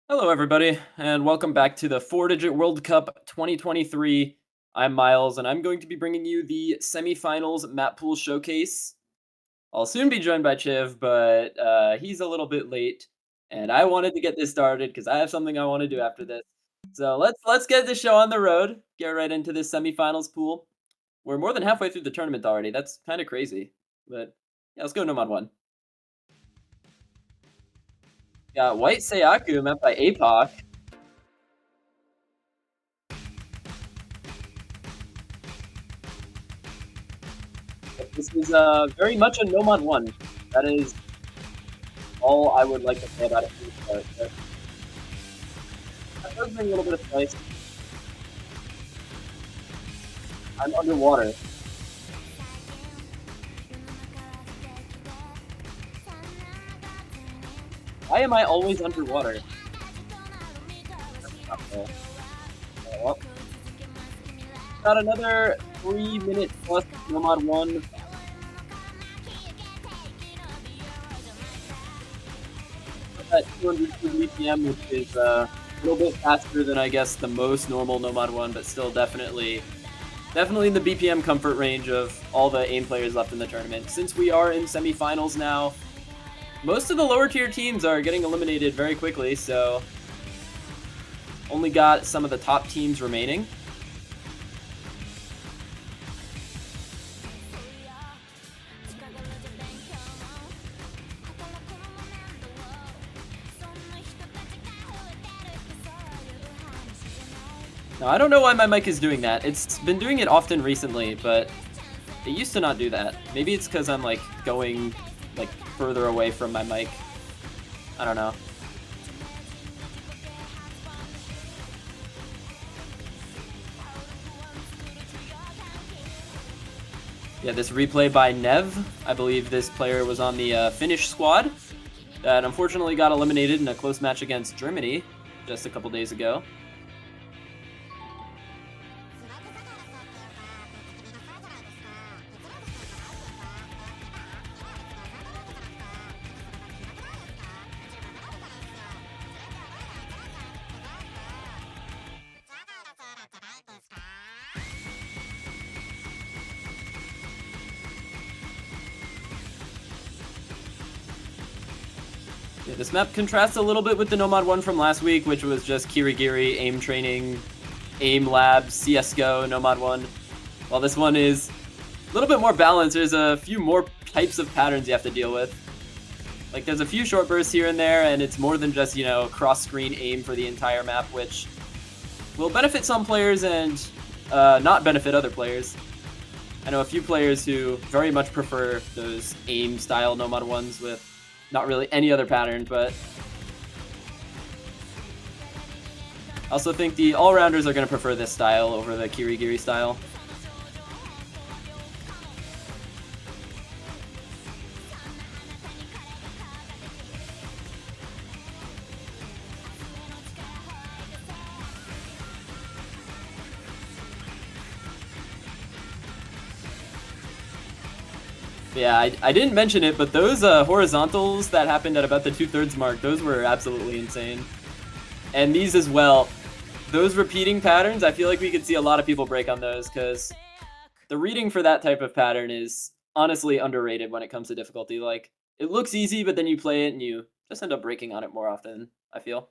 Hello, everybody, and welcome back to the Four Digit World Cup 2023. I'm Miles, and I'm going to be bringing you the semifinals Mappool showcase. I'll soon be joined by Chiv, but he's a little bit late, and I wanted to get this started because I have something I want to do after this. So let's get this show on the road. Get right into this semifinals pool. We're more than halfway through the tournament already. That's kind of crazy, but yeah, let's go no mod one. Got White Sayaku met by APOC. This is very much a no mod one. That is all I would like to say about it from the start. But that does bring a little bit of spice. I'm underwater. Why am I always underwater? That's not fair. Well, got another 3 minutes plus Nomad 1. At 202 BPM, which is a little bit faster than I guess the most normal Nomad 1, but still definitely in the BPM comfort range of all the AIM players left in the tournament. Since we are in semifinals now, most of the lower tier teams are getting eliminated very quickly, so only got some of the top teams remaining. Now, I don't know why my mic is doing that. It's been doing it often recently, but it used to not do that. Maybe it's because I'm like going like further away from my mic. I don't know. Yeah, this replay by Nev. I believe this player was on the Finnish squad that unfortunately got eliminated in a close match against Germany just a couple days ago. Yeah, this map contrasts a little bit with the Nomad one from last week, which was just Kirigiri, aim training, aim labs, CSGO, Nomad one. While this one is a little bit more balanced, there's a few more types of patterns you have to deal with. Like, there's a few short bursts here and there, and it's more than just, you know, cross-screen aim for the entire map, which will benefit some players and not benefit other players. I know a few players who very much prefer those aim-style Nomad ones with not really any other pattern, but I also think the all-rounders are going to prefer this style over the Kirigiri style. Yeah, I didn't mention it, but those horizontals that happened at about the 2/3 mark, those were absolutely insane. And these as well. Those repeating patterns, I feel like we could see a lot of people break on those, because the reading for that type of pattern is honestly underrated when it comes to difficulty. Like, it looks easy, but then you play it and you just end up breaking on it more often, I feel.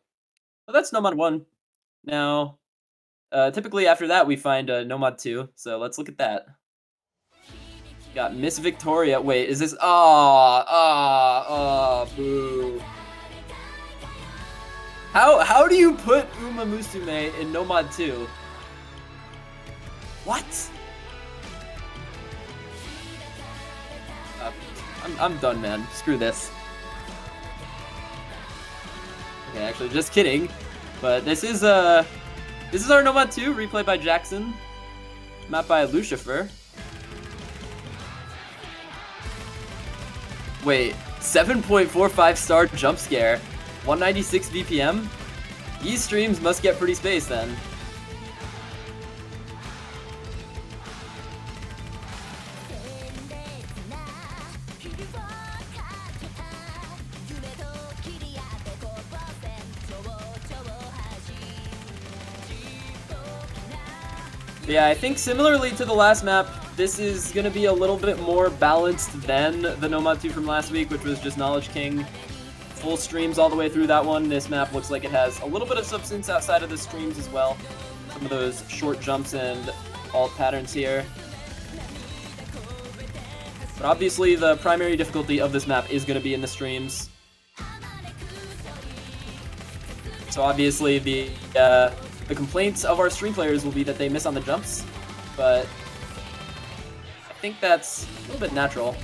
But that's Nomad 1. Now, typically after that, we find Nomad 2, so let's look at that. Got Miss Victoria. Wait, is this? Boo. How do you put Uma Musume in Nomad 2? What? I'm done, man. Screw this. Okay, actually, just kidding. But this is our Nomad 2 replay by Jackson, mapped by Lucifer. Wait, 7.45 star jump scare, 196 BPM? These streams must get pretty spaced then. Yeah, I think similarly to the last map, this is going to be a little bit more balanced than the Nomad 2 from last week, which was just Knowledge King. Full streams all the way through that one. This map looks like it has a little bit of substance outside of the streams as well. Some of those short jumps and alt patterns here. But obviously the primary difficulty of this map is going to be in the streams. So obviously the complaints of our stream players will be that they miss on the jumps, but I think that's a little bit natural.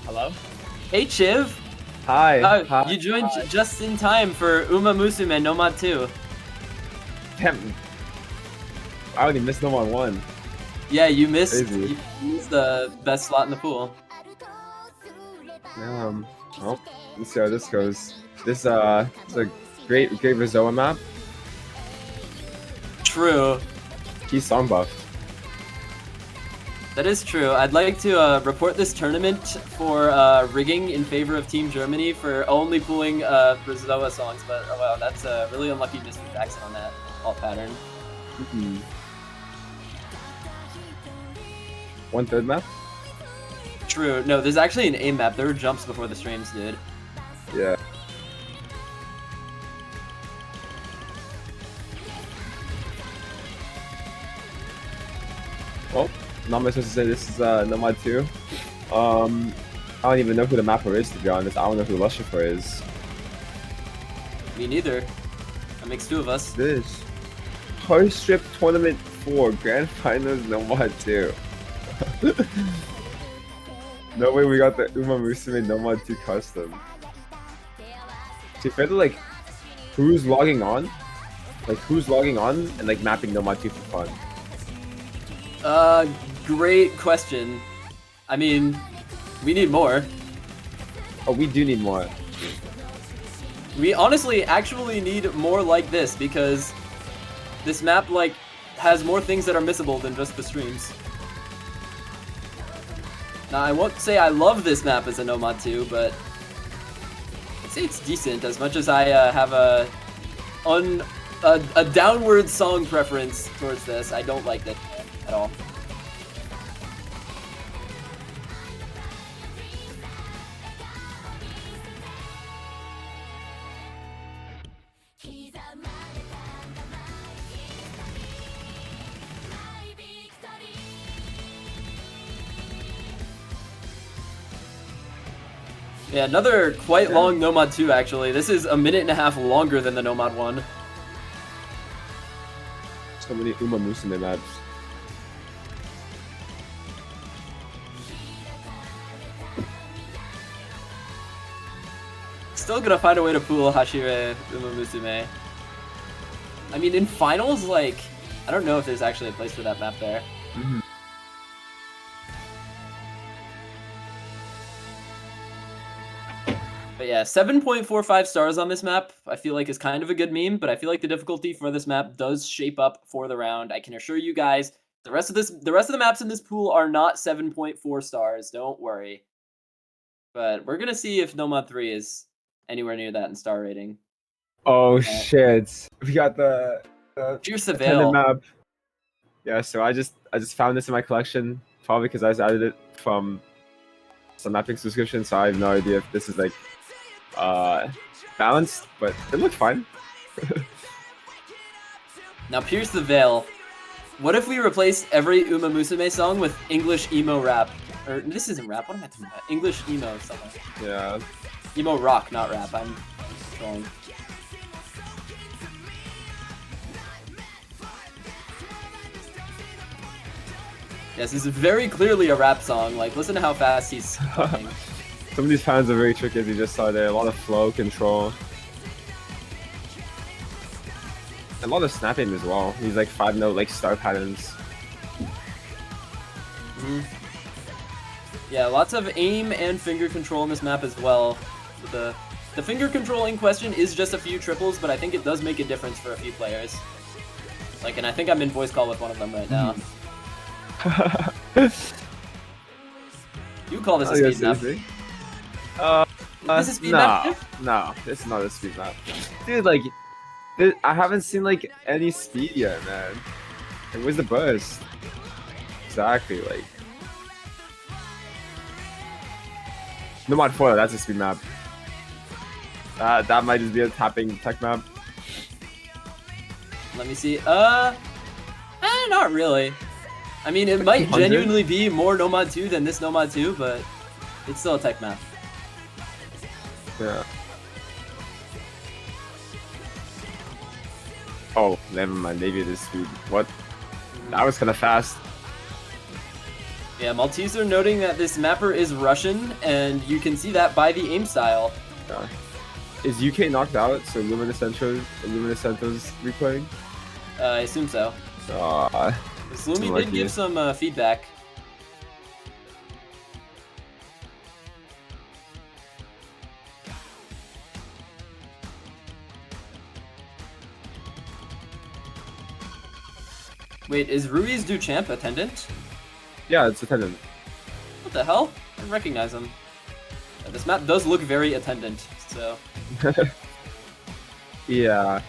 Hello? Hey Chiv! Hi. Hi. You joined just in time for Uma Musume Nomad 2. Damn. I only missed Nomad 1. Yeah, you missed the best slot in the pool. Well, let's see how this goes. This is a great Rizoa map. True. He's song buffed. That is true. I'd like to report this tournament for rigging in favor of Team Germany for only pulling Rizoa songs, but oh wow, that's a really unlucky Mr. Jackson on that alt pattern. Mm-hmm. 1/3 map? True. No, there's actually an aim map. There were jumps before the streams, dude. Yeah. Well, not much to say. This is Nomad 2. I don't even know who the Mappool is, to be honest. I don't know who Luscifer is. Me neither. That makes two of us. This Post Strip Tournament 4 Grand Finals Nomad 2. No way we got the Uma Musume Nomad 2 custom. To fair to like who's logging on? Like who's logging on and like mapping Nomad 2 for fun? Great question. I mean, we need more. Oh, we do need more. We honestly actually need more like this because this map like has more things that are missable than just the streams. Now, I won't say I love this map as a Nomad 2, but I'd say it's decent as much as I have a downward song preference towards this. I don't like it at all. Yeah, another quite long Nomad 2 actually. This is a minute and a half longer than the Nomad 1. So many Uma Musume maps. Still gonna find a way to pool Hashire Uma Musume. I mean, in finals, like, I don't know if there's actually a place for that map there. Mm-hmm. But yeah, 7.45 stars on this map, I feel like is kind of a good meme, but I feel like the difficulty for this map does shape up for the round. I can assure you guys, the rest of the maps in this pool are not 7.4 stars, don't worry. But we're gonna see if Nomad 3 is anywhere near that in star rating. Oh shit. We got the Pierce the Veil map. Yeah, so I just found this in my collection, probably because I just added it from some mapping subscription, so I have no idea if this is like balanced, but it looked fine. Now, Pierce the Veil. What if we replace every Uma Musume song with English emo rap? Or, this isn't rap, what am I talking about? English emo something. Yeah. Emo rock, not rap, I'm wrong. Yes, this is very clearly a rap song, like, listen to how fast he's talking. Some of these patterns are very tricky, as you just saw there. A lot of flow control. A lot of snapping as well. These like 5-note like star patterns. Yeah, lots of aim and finger control in this map as well. So the finger control in question is just a few triples, but I think it does make a difference for a few players. Like, and I think I'm in voice call with one of them right now. You call this a speed map. This is speed map? No, this is not a speed map. Dude, like, I haven't seen, like, any speed yet, man. Like, where's the burst? Exactly, like... Nomad 4, that's a speed map. That might just be a tapping tech map. Let me see. Not really. I mean, it might genuinely be more Nomad 2 than this Nomad 2, but it's still a tech map. Yeah. Oh, never mind. Maybe it is speed. What? That was kind of fast. Yeah, Maltese are noting that this mapper is Russian, and you can see that by the aim style. Yeah. Is UK knocked out, so Luminescento's replaying? I assume so. Lumi did give some feedback. Wait, is Ruiz Duchamp attendant? Yeah, it's attendant. What the hell? I don't recognize him. This map does look very attendant, so... Yeah.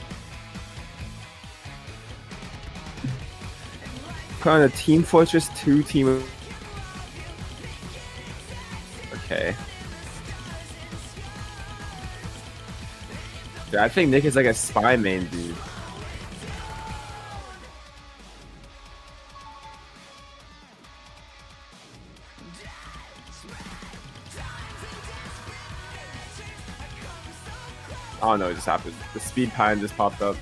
Kind of Team Fortress 2 team. Okay. Yeah, I think Nick is like a spy main dude. Oh no, it just happened. The speed pine just popped up.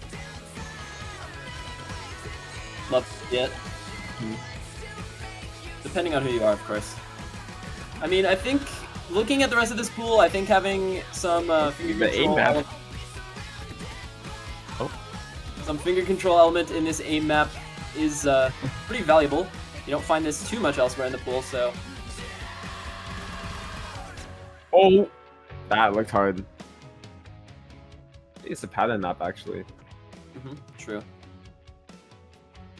Love to see it. Depending on who you are, of course. I mean, I think, looking at the rest of this pool, I think having some finger control some finger control element in this aim map is pretty valuable. You don't find this too much elsewhere in the pool, so... Oh! That looked hard. I think it's a pattern map, actually. True.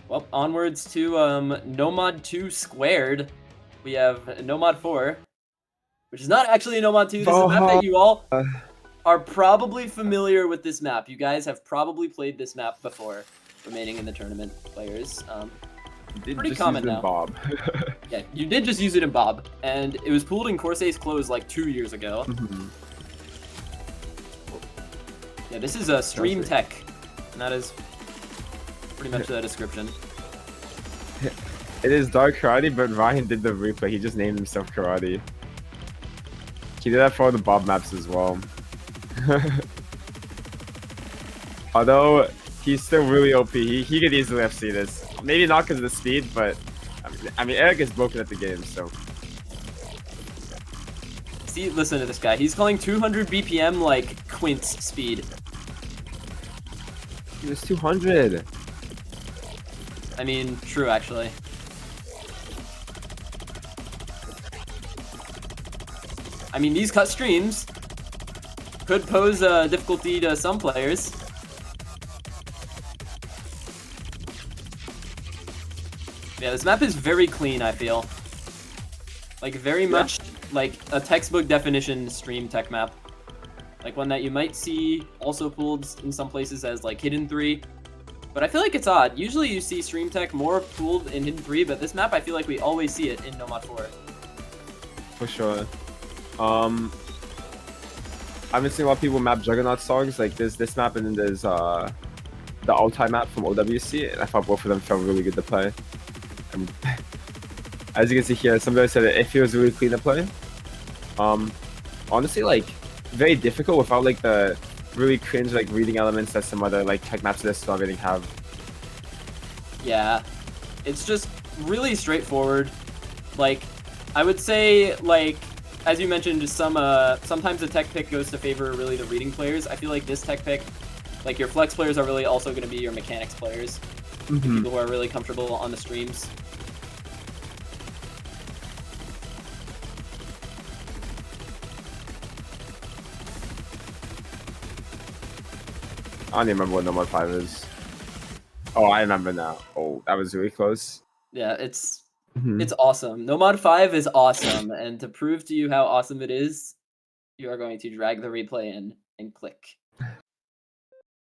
Well, onwards to Nomad 2 squared. We have Nomad 4, which is not actually a Nomad 2. This is a map that you all are probably familiar with this map. You guys have probably played this map before, remaining in the tournament players. Pretty common now. Bob. Yeah, you did just use it in Bob, and it was pooled in Corsair's Close like 2 years ago. Yeah, this is a stream tech, and that is pretty much the description. It is Dark Karate, but Ryan did the replay. He just named himself Karate. He did that for the Bob maps as well. Although, he's still really OP. He could easily FC this. Maybe not because of the speed, but... I mean, Eric is broken at the game, so... See, listen to this guy. He's calling 200 BPM like Quint's speed. It was 200. I mean, true, actually. I mean, these cut streams could pose difficulty to some players. Yeah, this map is very clean, I feel. Like, very much like a textbook definition stream tech map. Like one that you might see also pooled in some places as like Hidden 3. But I feel like it's odd. Usually you see stream tech more pooled in Hidden 3, but this map I feel like we always see it in Nomad 4. For sure. I've been seeing a lot of people map Juggernaut songs, like there's this map and then there's the Altai map from OWC, and I thought both of them felt really good to play. And as you can see here, somebody said it feels really clean to play. Honestly, like, very difficult without like the really cringe like reading elements that some other like tech maps that still already have. Yeah, it's just really straightforward. Like, I would say, like, as you mentioned, sometimes the tech pick goes to favor really the reading players. I feel like this tech pick, like your flex players are really also going to be your mechanics players, the people who are really comfortable on the streams. I don't even remember what Nomad 5 is. Oh, I remember now. Oh, that was really close. Yeah, it's awesome. Nomad 5 is awesome, and to prove to you how awesome it is, you are going to drag the replay in and click.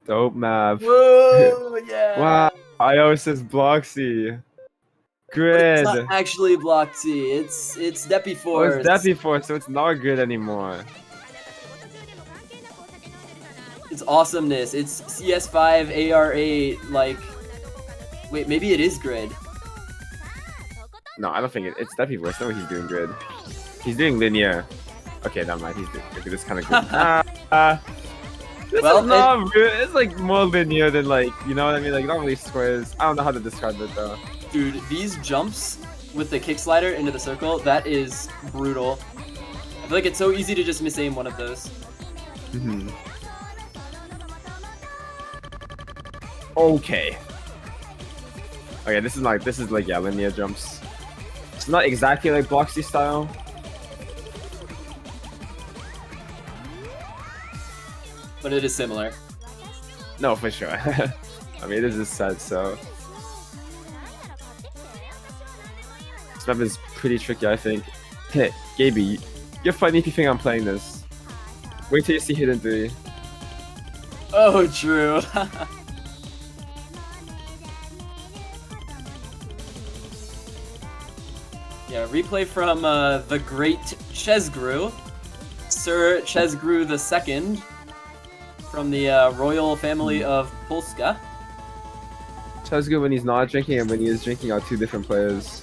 Dope map. Whoa, yeah! Wow, Iosis Bloxy. But Grid. it's not actually Block T. It's Deppy Oh, it's Force. Deppy Force, so it's not good anymore. It's awesomeness. It's CS5 AR8. Like, wait, maybe it is Grid. No, I don't think it's Deppy Force. No, he's doing Grid. He's doing linear. Okay, never mind. He's doing this kind of good. This Well, is not good. It's like more linear than like, you know what I mean? Like not really squares. I don't know how to describe it though. Dude, these jumps with the kick slider into the circle, that is brutal. I feel like it's so easy to just misaim one of those. Okay. Okay, this is like yeah, linear jumps. It's not exactly like Bloxy style. But it is similar. No, for sure. I mean, it is a set, so this map is pretty tricky, I think. Hey, Gaby, you're funny if you think I'm playing this. Wait till you see Hidden 3. Oh, true. Yeah, replay from the great Chesgru, Sir Chesgru II, from the royal family of Polska. Chesgu when he's not drinking and when he is drinking are two different players.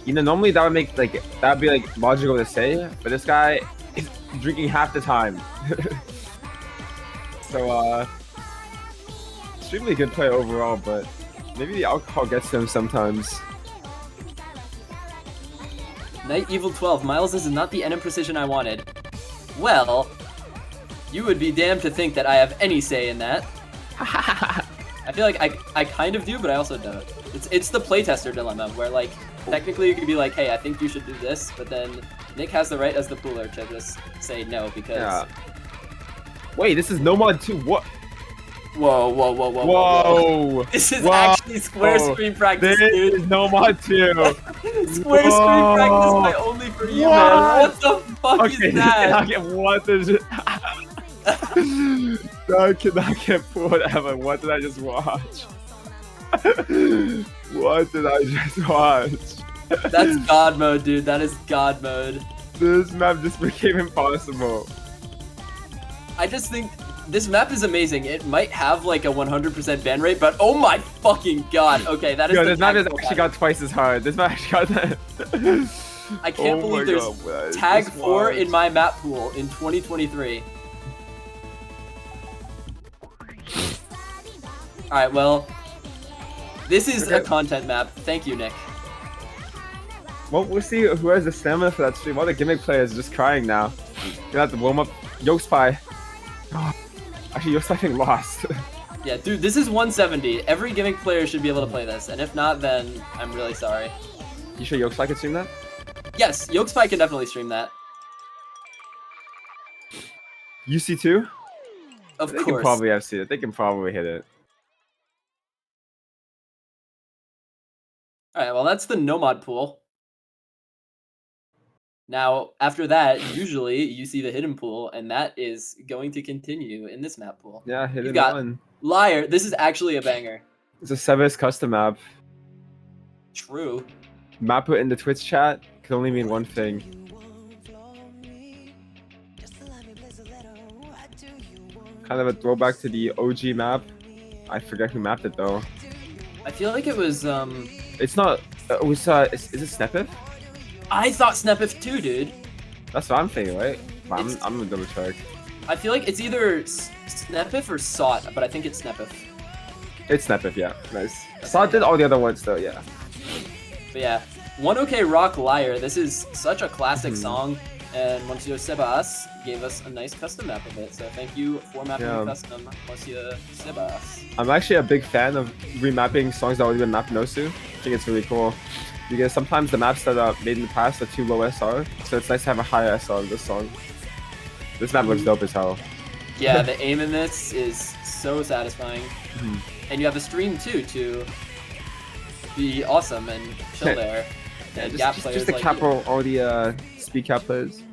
You know, normally that would make like that'd be like logical to say, but this guy is drinking half the time. So extremely good player overall, but maybe the alcohol gets to him sometimes. Knight Evil 12, Miles, this is not the N precision I wanted. Well, you would be damned to think that I have any say in that. I feel like I kind of do, but I also don't. It's the playtester dilemma, where like, technically you could be like, hey, I think you should do this, but then Nick has the right as the pooler to just say no, because... Yeah. Wait, this is Nomad 2, what? Whoa, whoa, whoa, whoa, whoa, whoa. This is actually square screen practice, this dude. is Nomad 2. Square screen practice by only for you, man. What the fuck is that? What is it? That cannot get pulled ever. What did I just watch? What did I just watch? That's God mode, dude. That is God mode. This map just became impossible. I just think this map is amazing. It might have like a 100% ban rate, but oh my fucking god. Okay, that is Yo, this map has actually got twice as hard. This map actually got that. I can't believe there's tag 4 in my map pool in 2023. Alright, well, this is a content map. Thank you, Nick. Well, we'll see who has the stamina for that stream. All the gimmick players are just crying now. You have to warm up. Yospie. Actually, Yospie I think lost. Yeah, dude, this is 170. Every gimmick player should be able to play this, and if not, then I'm really sorry. You sure Yospie can stream that? Yes, Yospie can definitely stream that. UC2? Of They course. can probably FC it. They can probably hit it. Alright, well, that's the Nomad pool. Now, after that, usually you see the hidden pool, and that is going to continue in this map pool. Yeah, hidden You got one. Liar. This is actually a banger. It's a Sevis custom map. True. Mappool in the Twitch chat can only mean one thing. Kind of a throwback to the OG map. I forget who mapped it though. I feel like it was, It's not. It was. Is it Snepif? I thought Snepif too, dude. That's what I'm thinking, right? I'm gonna double check. I feel like it's either Snepif or Sot, but I think it's Snepif. It's Snepif, yeah. Nice. Saw did all the other ones though, yeah. But yeah, 1OK Rock Liar. This is such a classic song, and Monsieur Sebas gave us a nice custom map of it. So thank you for mapping the custom, Monsieur Sebas. I'm actually a big fan of remapping songs that already been mapped Nosu. I think it's really cool. Because sometimes the maps that are made in the past are too low SR, so it's nice to have a higher SR of this song. This map looks dope as hell. Yeah, the aim in this is so satisfying. Mhm. And you have a stream too to be awesome and chill there. Yeah, And gap players just to like cap you. all the speed cap players.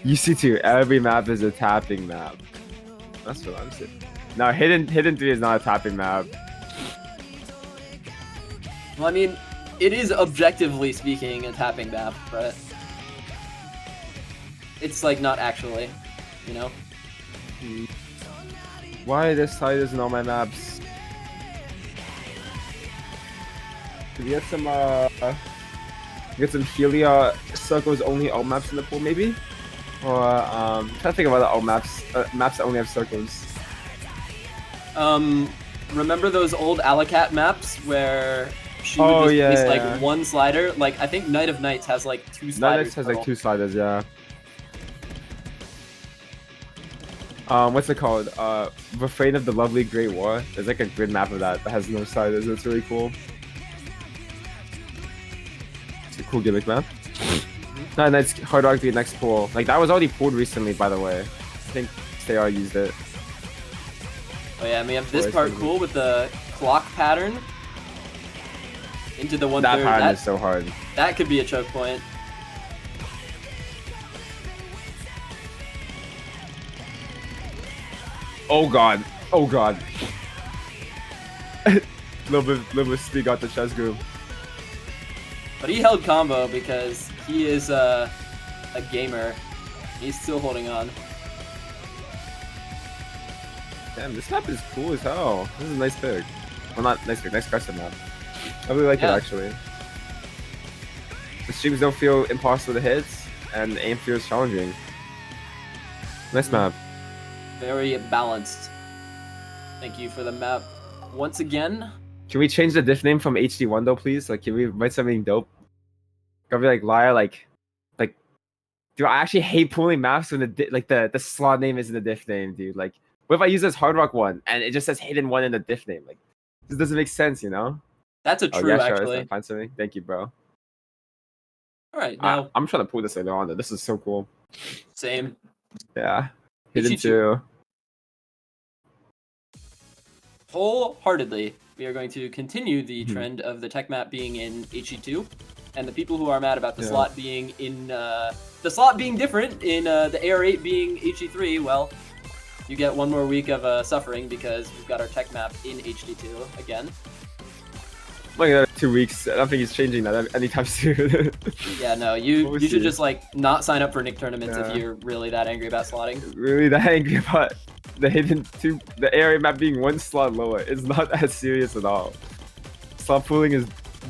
UC2, every map is a tapping map. That's what I'm saying. No, hidden 3 is not a tapping map. Well, I mean, it is objectively speaking a tapping map, but it's like not actually, you know? Why this side isn't on my maps? Could we get some Helia circles only alt maps in the pool maybe? Or trying to think of other alt maps, maps that only have circles. Remember those old Alacat maps where she would just place like one slider? Like I think Night of Nights has like 2 sliders. Night of Nights has like 2 sliders, yeah. What's it called? Refrain of the Lovely Great War. There's like a grid map of that has no sliders. It's really cool. It's a cool gimmick map. No, that's Hard Rock the next pool. Like that was already pulled recently, by the way. I think Stayar used it. Oh yeah, and we have this part cool with the clock pattern into the 1/3. That pattern is so hard. That could be a choke point. Oh god. Oh god. little bit Steve got the chest groove. But he held combo because he is a gamer. He's still holding on. Damn, this map is cool as hell. This is a nice pick. Well, not nice pick, nice custom map. I really like it actually. The streams don't feel impossible to hit, and the aim feels challenging. Nice map. Very balanced. Thank you for the map once again. Can we change the diff name from HD1 though, please? Like, can we write something dope? Gotta be like liar, like, dude, I actually hate pulling maps when the slot name isn't the diff name, dude. Like, what if I use this Hard Rock 1 and it just says hidden 1 in the diff name? Like, this doesn't make sense, you know? That's a true, actually. Find something. Thank you, bro. All right, now I'm trying to pull this later on. Though. This is so cool. Same. Yeah. Hidden 2. Wholeheartedly, we are going to continue the trend of the tech map being in HE2, and the people who are mad about the slot being in the slot being different in the AR8 being HE3, well, you get one more week of suffering because we've got our tech map in HD2 again. Like 2 weeks. I don't think he's changing that anytime soon. Yeah, no, you should just like not sign up for Nick tournaments if you're really that angry about slotting. Really that angry about the hidden 2, the area map being 1 slot lower. It's not as serious at all. Slot pooling is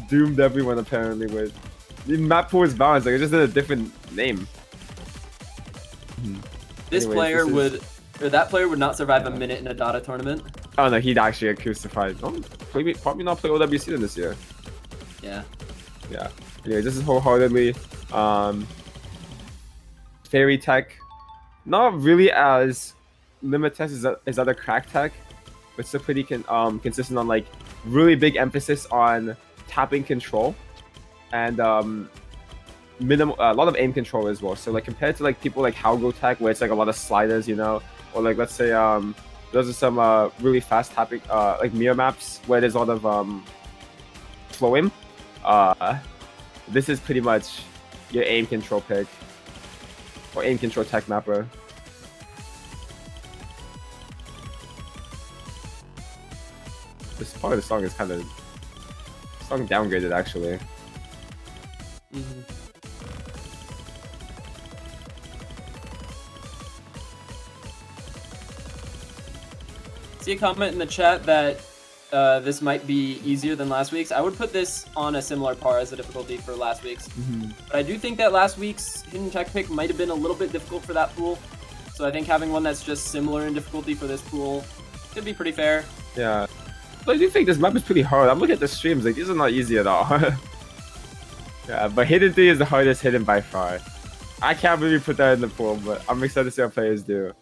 doomed everyone apparently with. The map pool is balanced, like it's just in a different name. This player that player would not survive a minute in a Dota tournament. Oh no, he'd actually get crucified. Oh, probably not play OWC then this year. Yeah. Yeah. Anyway, this is wholeheartedly fairy tech. Not really as limited as other crack tech, but still pretty consistent on like really big emphasis on tapping control and minimal a lot of aim control as well. So like compared to like people like Halgo tech where it's like a lot of sliders, you know, or like let's say those are some really fast tapping like mirror maps where there's a lot of flow aim. This is pretty much your aim control pick or aim control tech mapper. This part of the song is kind of downgraded actually. See a comment in the chat that this might be easier than last week's. I would put this on a similar par as the difficulty for last week's. But I do think that last week's hidden tech pick might have been a little bit difficult for that pool. So I think having one that's just similar in difficulty for this pool could be pretty fair. Yeah. But I do think this map is pretty hard. I'm looking at the streams, like these are not easy at all. Yeah, but hidden 3 is the hardest hidden by far. I can't really put that in the pool, but I'm excited to see how players do.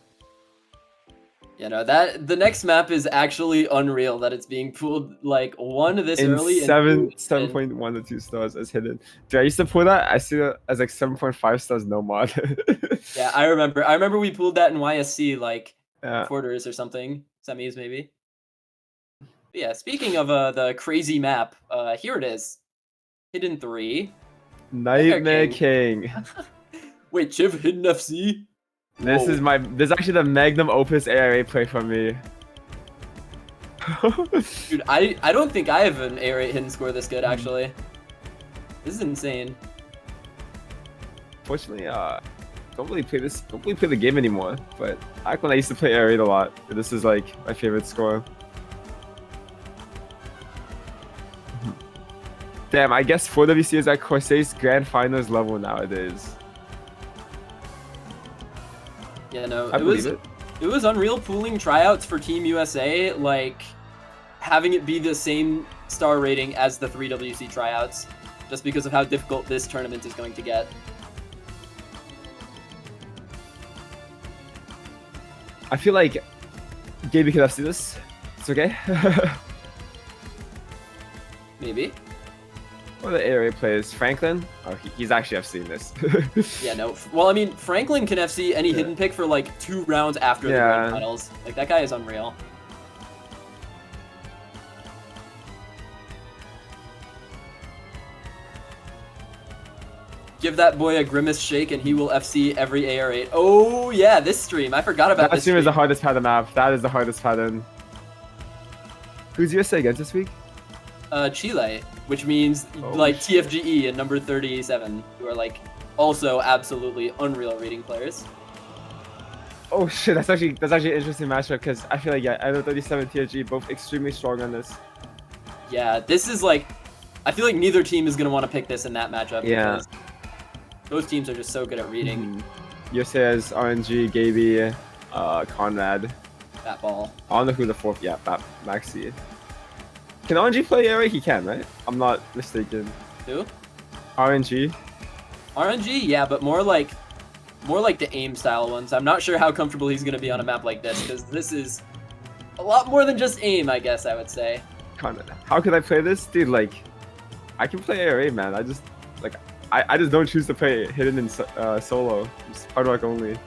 You know, that the next map is actually unreal that it's being pulled like one this In early and seven two seven hidden. point one to 2 stars as hidden. Dude, I used to pull that. I see that as like 7.5 stars no mod. Yeah, I remember. I remember we pulled that in YSC like Yeah. quarters or something, semis maybe. But yeah, speaking of the crazy map, here it is, hidden 3, Nightmare Nightmare King. Wait, Chiv hidden FC? This Whoa. is this is actually the magnum opus ARA play from me. Dude, I don't think I have an A-rate hidden score this good actually. This is insane. Fortunately, don't really play the game anymore. But back when I used to play ARA a lot, this is like my favorite score. Damn, I guess 4WC is at Corsair's Grand Finals level nowadays. Yeah, no, I believe it. It was unreal pooling tryouts for Team USA, like having it be the same star rating as the 3WC tryouts, just because of how difficult this tournament is going to get. I feel like Gaby could have seen this. It's okay. Maybe. Or the ARA players, Franklin. Oh, he's actually FC this. Yeah, no. Well, I mean, Franklin can FC any hidden pick for like 2 rounds after the Grand Finals. Like, that guy is unreal. Give that boy a grimace shake and he will FC every AR8. Oh, yeah, this stream. I forgot about that this stream is the hardest pattern map. That is the hardest pattern. Who's USA against this week? Chile, which means like shit. TFGE and number 37, who are like also absolutely unreal rating players. Oh shit, that's actually an interesting matchup because I feel like I know 37 TFG both extremely strong on this. Yeah, this is like, I feel like neither team is gonna want to pick this in that matchup. Yeah. Because those teams are just so good at reading. USA has RNG, Gaby, Conrad. That ball. I don't know who the fourth. Yeah, Maxi. Can RNG play ARA? He can, right? I'm not mistaken. Who? RNG. RNG, yeah, but more like the aim style ones. I'm not sure how comfortable he's gonna be on a map like this, because this is a lot more than just aim, I guess I would say. Conrad. How could I play this, dude? Like, I can play ARA, man. I just I just don't choose to play hidden in solo. Just hard rock only.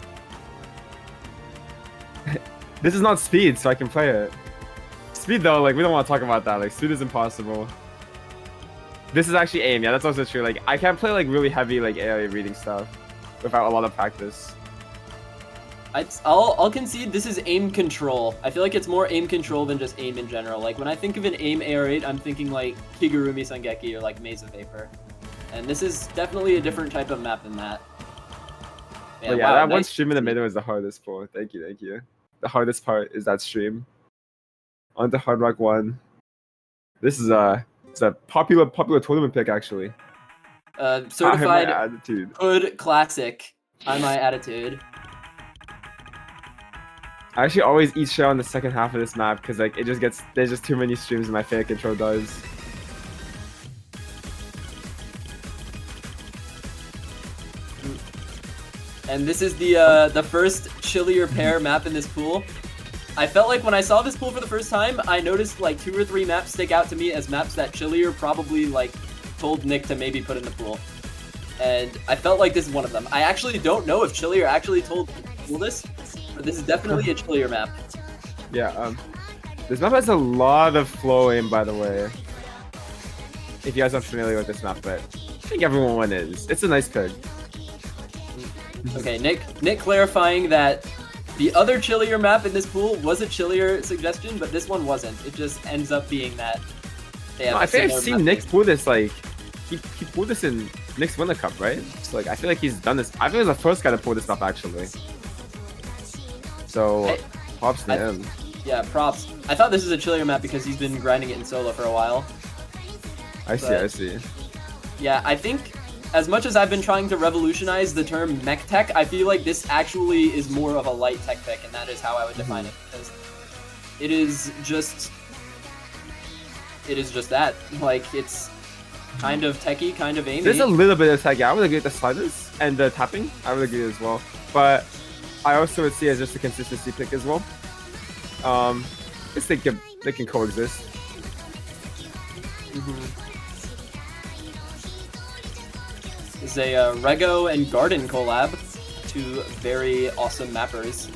This is not speed, so I can play it. Speed though, like we don't want to talk about that. Like speed is impossible. This is actually aim. Yeah, that's also true. Like I can't play like really heavy like area reading stuff without a lot of practice. I'll concede this is aim control. I feel like it's more aim control than just aim in general. Like when I think of an aim AR8, I'm thinking like Kigurumi Sangeki or like Maze of Vapor. And this is definitely a different type of map than that. Yeah, wow, that nice one stream in the middle is the hardest part. Thank you. The hardest part is that stream. On to Hard Rock 1. This is it's a popular tournament pick actually. Certified attitude. Hood classic. On my attitude. I actually always eat shit on the second half of this map because like there's just too many streams my fair control does. And this is the first chillier pair map in this pool. I felt like when I saw this pool for the first time, I noticed like 2 or 3 maps stick out to me as maps that Chillier probably like told Nick to maybe put in the pool. And I felt like this is one of them. I actually don't know if Chillier actually told this, but this is definitely a Chillier map. Yeah, this map has a lot of flow aim, by the way. If you guys aren't familiar with this map, but I think everyone is. It's a nice pick. Okay, Nick clarifying that the other Chillier map in this pool was a Chillier suggestion, but this one wasn't. It just ends up being that they have I think I've seen Nick pull this, like, he pulled this in Nick's Winter Cup, right? So, like, I feel like he's done this. I think he's the first guy to pull this map, actually. So, props to him. Yeah, props. I thought this was a Chillier map because he's been grinding it in solo for a while. I see. Yeah, I think as much as I've been trying to revolutionize the term mech tech, I feel like this actually is more of a light tech pick, and that is how I would define it, because it is just that. Like, it's kind of techy, kind of aimy. There's a little bit of tech. I would agree with the sliders and the tapping. I would agree as well. But I also would see it as just a consistency pick as well. I guess they can coexist. This is a Rego and Garden collab. Two very awesome mappers.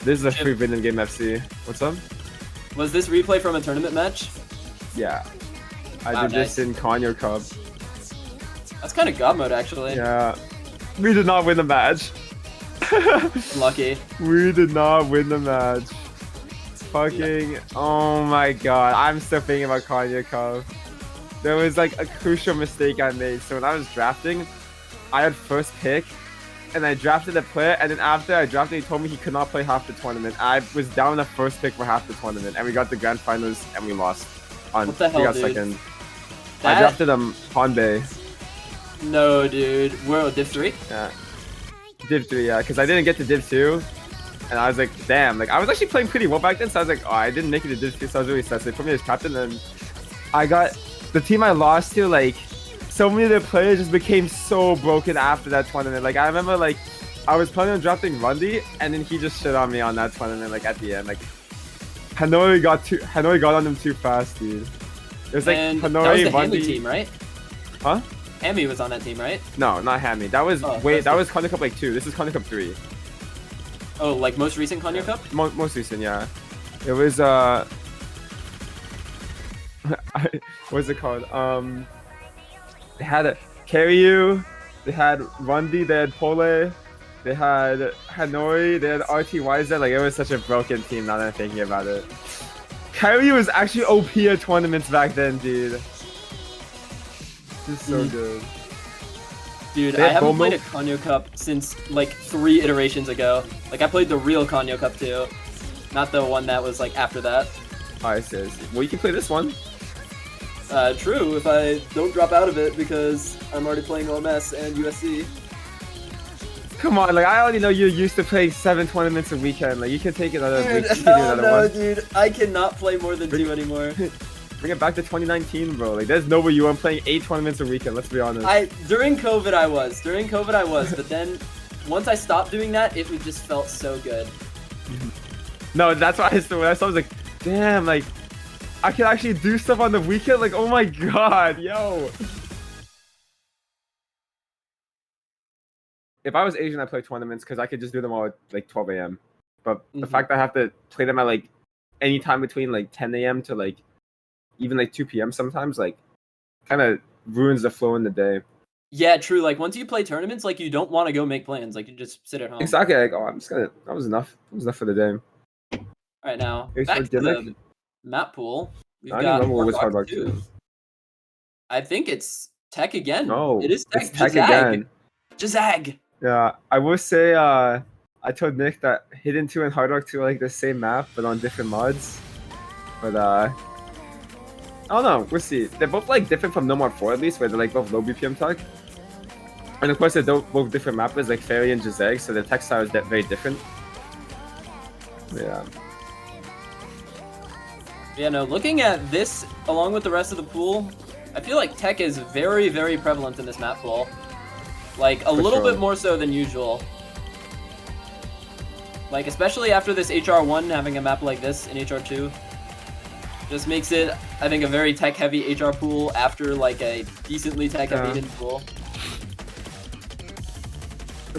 This is a free random game FC. What's up? Was this replay from a tournament match? Yeah. I Wow, did this in Konyo Cup. That's kind of god mode, actually. Yeah. We did not win the match. Lucky. We did not win the match. Fucking, oh my god. I'm still thinking about Konyo Cup. There was like a crucial mistake I made. So when I was drafting, I had first pick. And I drafted a player, and then after I drafted, he told me he could not play half the tournament. I was down the first pick for half the tournament, and we got the grand finals, and we lost. What the hell, we got dude? second. I drafted Hanbei. No, dude. We're Div 3? Yeah. Div 3, yeah, because I didn't get to Div 2. And I was like, damn, like I was actually playing pretty well back then, so I was like, oh, I didn't make it to Div 2, so I was really sad. So they put me as captain, and I got the team I lost to, like, so many of the players just became so broken after that tournament. Like, I remember, like, I was planning on drafting Rundy, and then he just shit on me on that tournament, like, at the end. Like, Hanoi got on him too fast, dude. It was like and Hanoi, that was the Rundy. Hammy team, right? Huh? Hammy was on that team, right? No, not Hammy. That was, that was Konyo Cup, like, 2. This is Konyo Cup 3. Oh, like most recent Konyo Cup? Most recent, yeah. It was, what's it called? They had Karyu, they had Rundy, they had Pole, they had Hanoi, they had RTYZ. Like, it was such a broken team now that I'm thinking about it. Karyu was actually OP at tournaments back then, dude. This is so good. Dude, I haven't played a Konyo Cup since like 3 iterations ago. Like, I played the real Konyo Cup too, not the one that was like after that. Oh, I see. Well, you can play this one. True, if I don't drop out of it because I'm already playing OMS and USC. Come on, like, I already know you're used to playing 7 tournaments a weekend. Like, you can take another Dude, week. You can do another no, one. dude. I cannot play more than 2 anymore. Bring it back to 2019, bro. Like, there's no way you weren't playing 8 tournaments a weekend, let's be honest. During COVID I was, but then once I stopped doing that, it just felt so good. No, that's why when I saw, I was like, damn, like, I can actually do stuff on the weekend. Like, oh my god, yo. If I was Asian, I'd play tournaments because I could just do them all at like 12 a.m. But the fact that I have to play them at like any time between like 10 a.m. to like even like 2 p.m. sometimes, like, kind of ruins the flow in the day. Yeah, true. Like, once you play tournaments, like, you don't want to go make plans. Like, you just sit at home. Exactly. Like, oh, I'm just gonna. That was enough. That was enough for the day. All right, now Here's back for to gimmick. the map pool. We've I don't got remember what was Hard Hard Rock Rock 2. I think it's Tech again. No, it is Tech. it's Tech again. Jazag. Yeah, I will say. I told Nick that Hidden 2 and Hard Rock 2 are like the same map, but on different mods. But I don't know. We'll see. They're both like different from No More 4 at least, where they're like both low BPM tech. And of course, they're both different mappers, like Fairy and Jazag, so the tech style is very different. Yeah. Yeah, no, looking at this along with the rest of the pool, I feel like Tech is very, very prevalent in this map pool. Like, a little bit more so than usual. Like, especially after this HR1 having a map like this in HR2. Just makes it, I think, a very tech-heavy HR pool after, like, a decently tech-heavy hidden pool.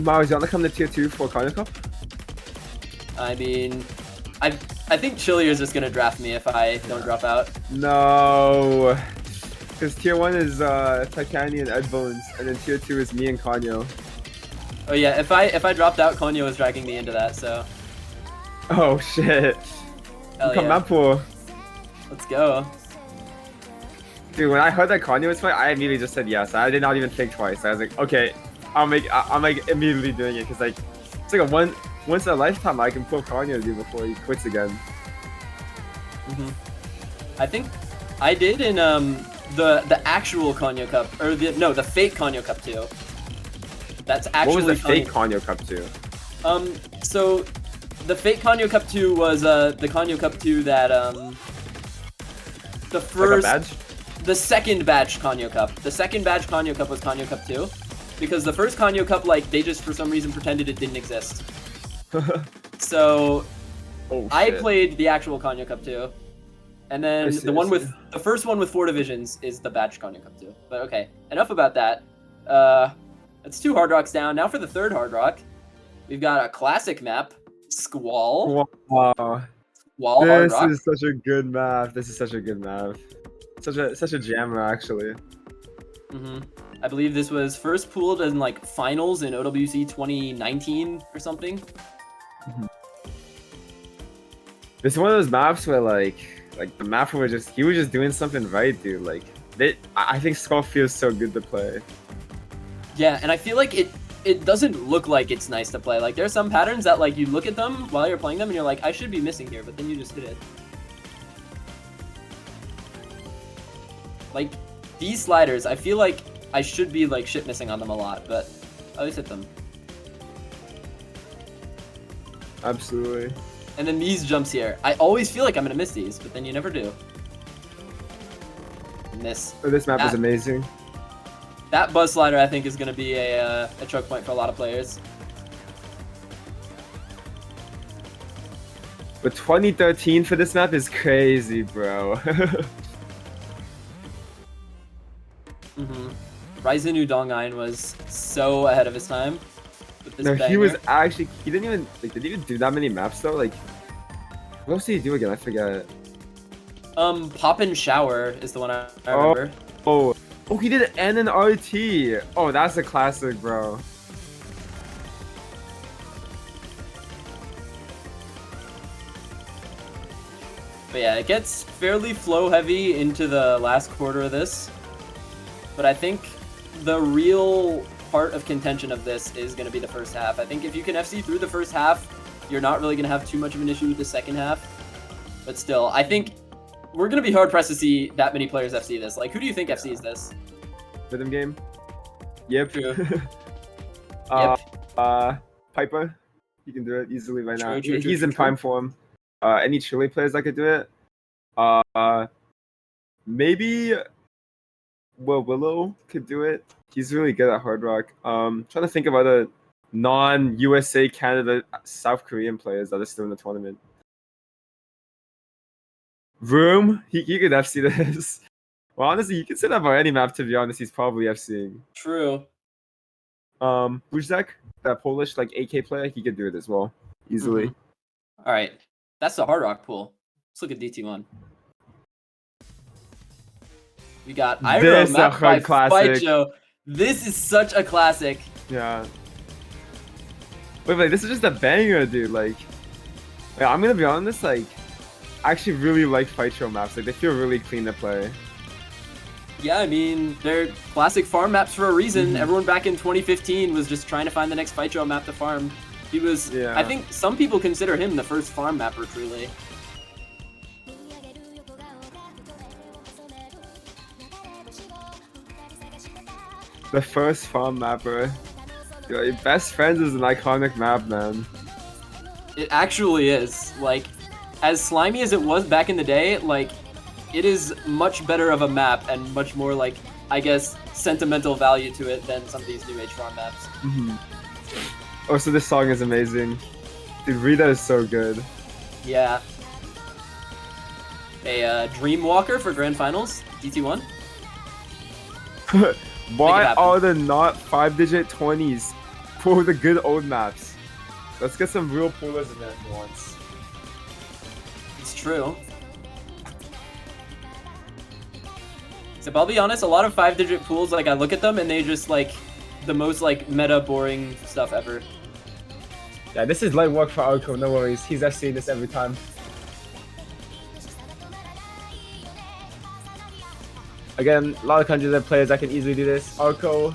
Mao, is you want to come to tier 2 for Konyo Cup? I mean, I think Chillier is just gonna draft me if I don't drop out. No, because tier 1 is Takani and Ed Bones, and then tier 2 is me and Konyo. Oh yeah, if I dropped out, Konyo was dragging me into that, so. Oh shit. Hell Come yeah. Mappool. Let's go. Dude, when I heard that Konyo was playing, I immediately just said yes. I did not even think twice. I was like, okay, I'm like immediately doing it, because like it's like a once in a lifetime I can pull Konyo to do before he quits again. I think I did in the actual Konyo Cup, or the fake Konyo Cup too. That's actually what was the fake Konyo Cup 2? So the fake Konyo Cup 2 was the Konyo Cup 2 that The Like a first, badge? the second batch Kanyo Cup. The second batch Kanyo Cup was Kanyo Cup 2. Because the first Kanyo Cup, like, they just for some reason pretended it didn't exist. So, Oh, I shit. played the actual Kanyo Cup 2. And then the first one with 4 divisions is the batch Kanyo Cup 2. But okay, enough about that. That's 2 Hard Rocks down. Now for the third Hard Rock. We've got a classic map, Squall. Wow. Squall Hard This Rock. is such a good map. This is such a good map. Such a jammer, actually. I believe this was first pooled in like finals in OWC 2019 or something. This is one of those maps where like the mapper was he was just doing something right, dude. Like I think Skull feels so good to play. Yeah, and I feel like it doesn't look like it's nice to play. Like there's some patterns that like you look at them while you're playing them and you're like, I should be missing here, but then you just hit it. Like these sliders, I feel like I should be like shit missing on them a lot, but I always hit them. Absolutely. And then these jumps here, I always feel like I'm gonna miss these, but then you never do. Miss. Oh, this map is amazing. That buzz slider, I think, is gonna be a choke point for a lot of players. But 2013 for this map is crazy, bro. Ryzen Udongain was so ahead of his time with this No, banger. he was actually he didn't even do that many maps though. Like, what else did he do again? I forget. Pop and Shower is the one I remember. Oh, he did N and RT. Oh, that's a classic, bro. But yeah, it gets fairly flow heavy into the last quarter of this. But I think the real part of contention of this is going to be the first half. I think if you can FC through the first half, you're not really going to have too much of an issue with the second half. But still, I think we're going to be hard-pressed to see that many players FC this. Like, who do you think FCs this? Rhythm game. Yep. True. Piper. He can do it easily right now. True, He's in prime form. Any Chile players that could do it. Maybe Willow could do it. He's really good at Hard Rock. Trying to think of other non-USA, Canada, South Korean players that are still in the tournament. Room, he could FC this. Well, honestly, you can say that about any map, to be honest. He's probably FCing. True. Buzek, that Polish like AK player, he could do it as well. Easily. All right. That's the Hard Rock pool. Let's look at DT1. We got Iroh This is a mapped by hard classic. Ficho. This is such a classic. Yeah. Wait, this is just a banger, dude. Like, I'm gonna be honest, like, I actually really like Fight Show maps. Like, they feel really clean to play. Yeah, I mean, they're classic farm maps for a reason. Everyone back in 2015 was just trying to find the next Fight Show map to farm. He was, I think some people consider him the first farm mapper, truly. The first farm mapper. Your Best Friends is an iconic map, man. It actually is. Like, as slimy as it was back in the day, like, it is much better of a map and much more, like, I guess, sentimental value to it than some of these new age farm maps. Oh, so this song is amazing. Dude, Rita is so good. Yeah. A Dreamwalker for Grand Finals, DT1. Why are there not 5-digit 20s for the good old maps? Let's get some real pullers in there for once. It's true. Except I'll be honest, a lot of 5-digit pools, like I look at them and they just like the most like meta boring stuff ever. Yeah, this is light work for Arco, no worries. He's FCing this every time. Again, a lot of countries have players that can easily do this. Arco,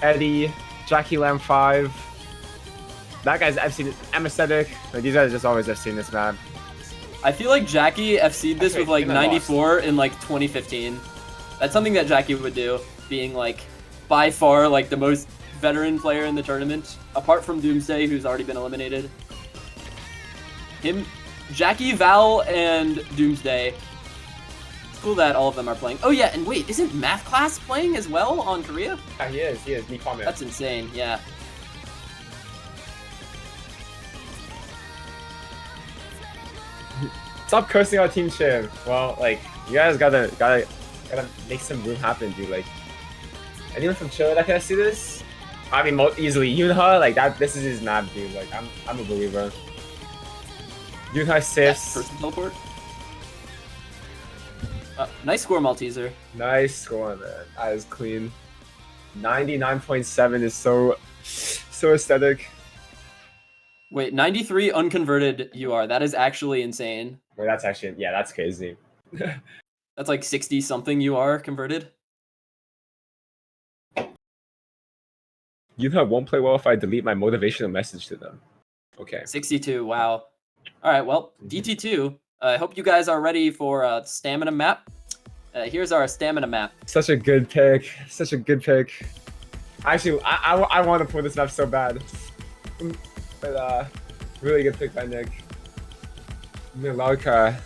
Eddie, Jackie Lamb 5. That guy's FC'd Anesthetic. Like, these guys just always FC'ing this map. I feel like Jackie FC'd this with like 94 in like 2015. That's something that Jackie would do, being like by far like the most veteran player in the tournament, apart from Doomsday, who's already been eliminated. Him Jackie, Val, and Doomsday. It's cool that all of them are playing. Oh yeah, and wait, isn't Math Class playing as well on Korea? Yeah, he is. Nippon. That's insane, yeah. Stop cursing our team Chin. Well, like, you guys gotta make some room happen, dude. Like, anyone from Chile that can see this? I mean, easily Yunha. Like that. This is his map, dude. Like, I'm a believer. Yunha saves. Person teleport. Nice score, Malteser. Nice score, man. That is clean. 99.7 is so aesthetic. Wait, 93 unconverted UR. That is actually insane. Wait, that's actually, yeah, that's crazy. That's like 60 something UR converted. Yunha won't play well if I delete my motivational message to them. Okay. 62. Wow. All right. Well, DT2. I hope you guys are ready for stamina map. Here's our stamina map. Such a good pick. Such a good pick. Actually, I want to pull this map so bad. But really good pick by Nick. Milarka.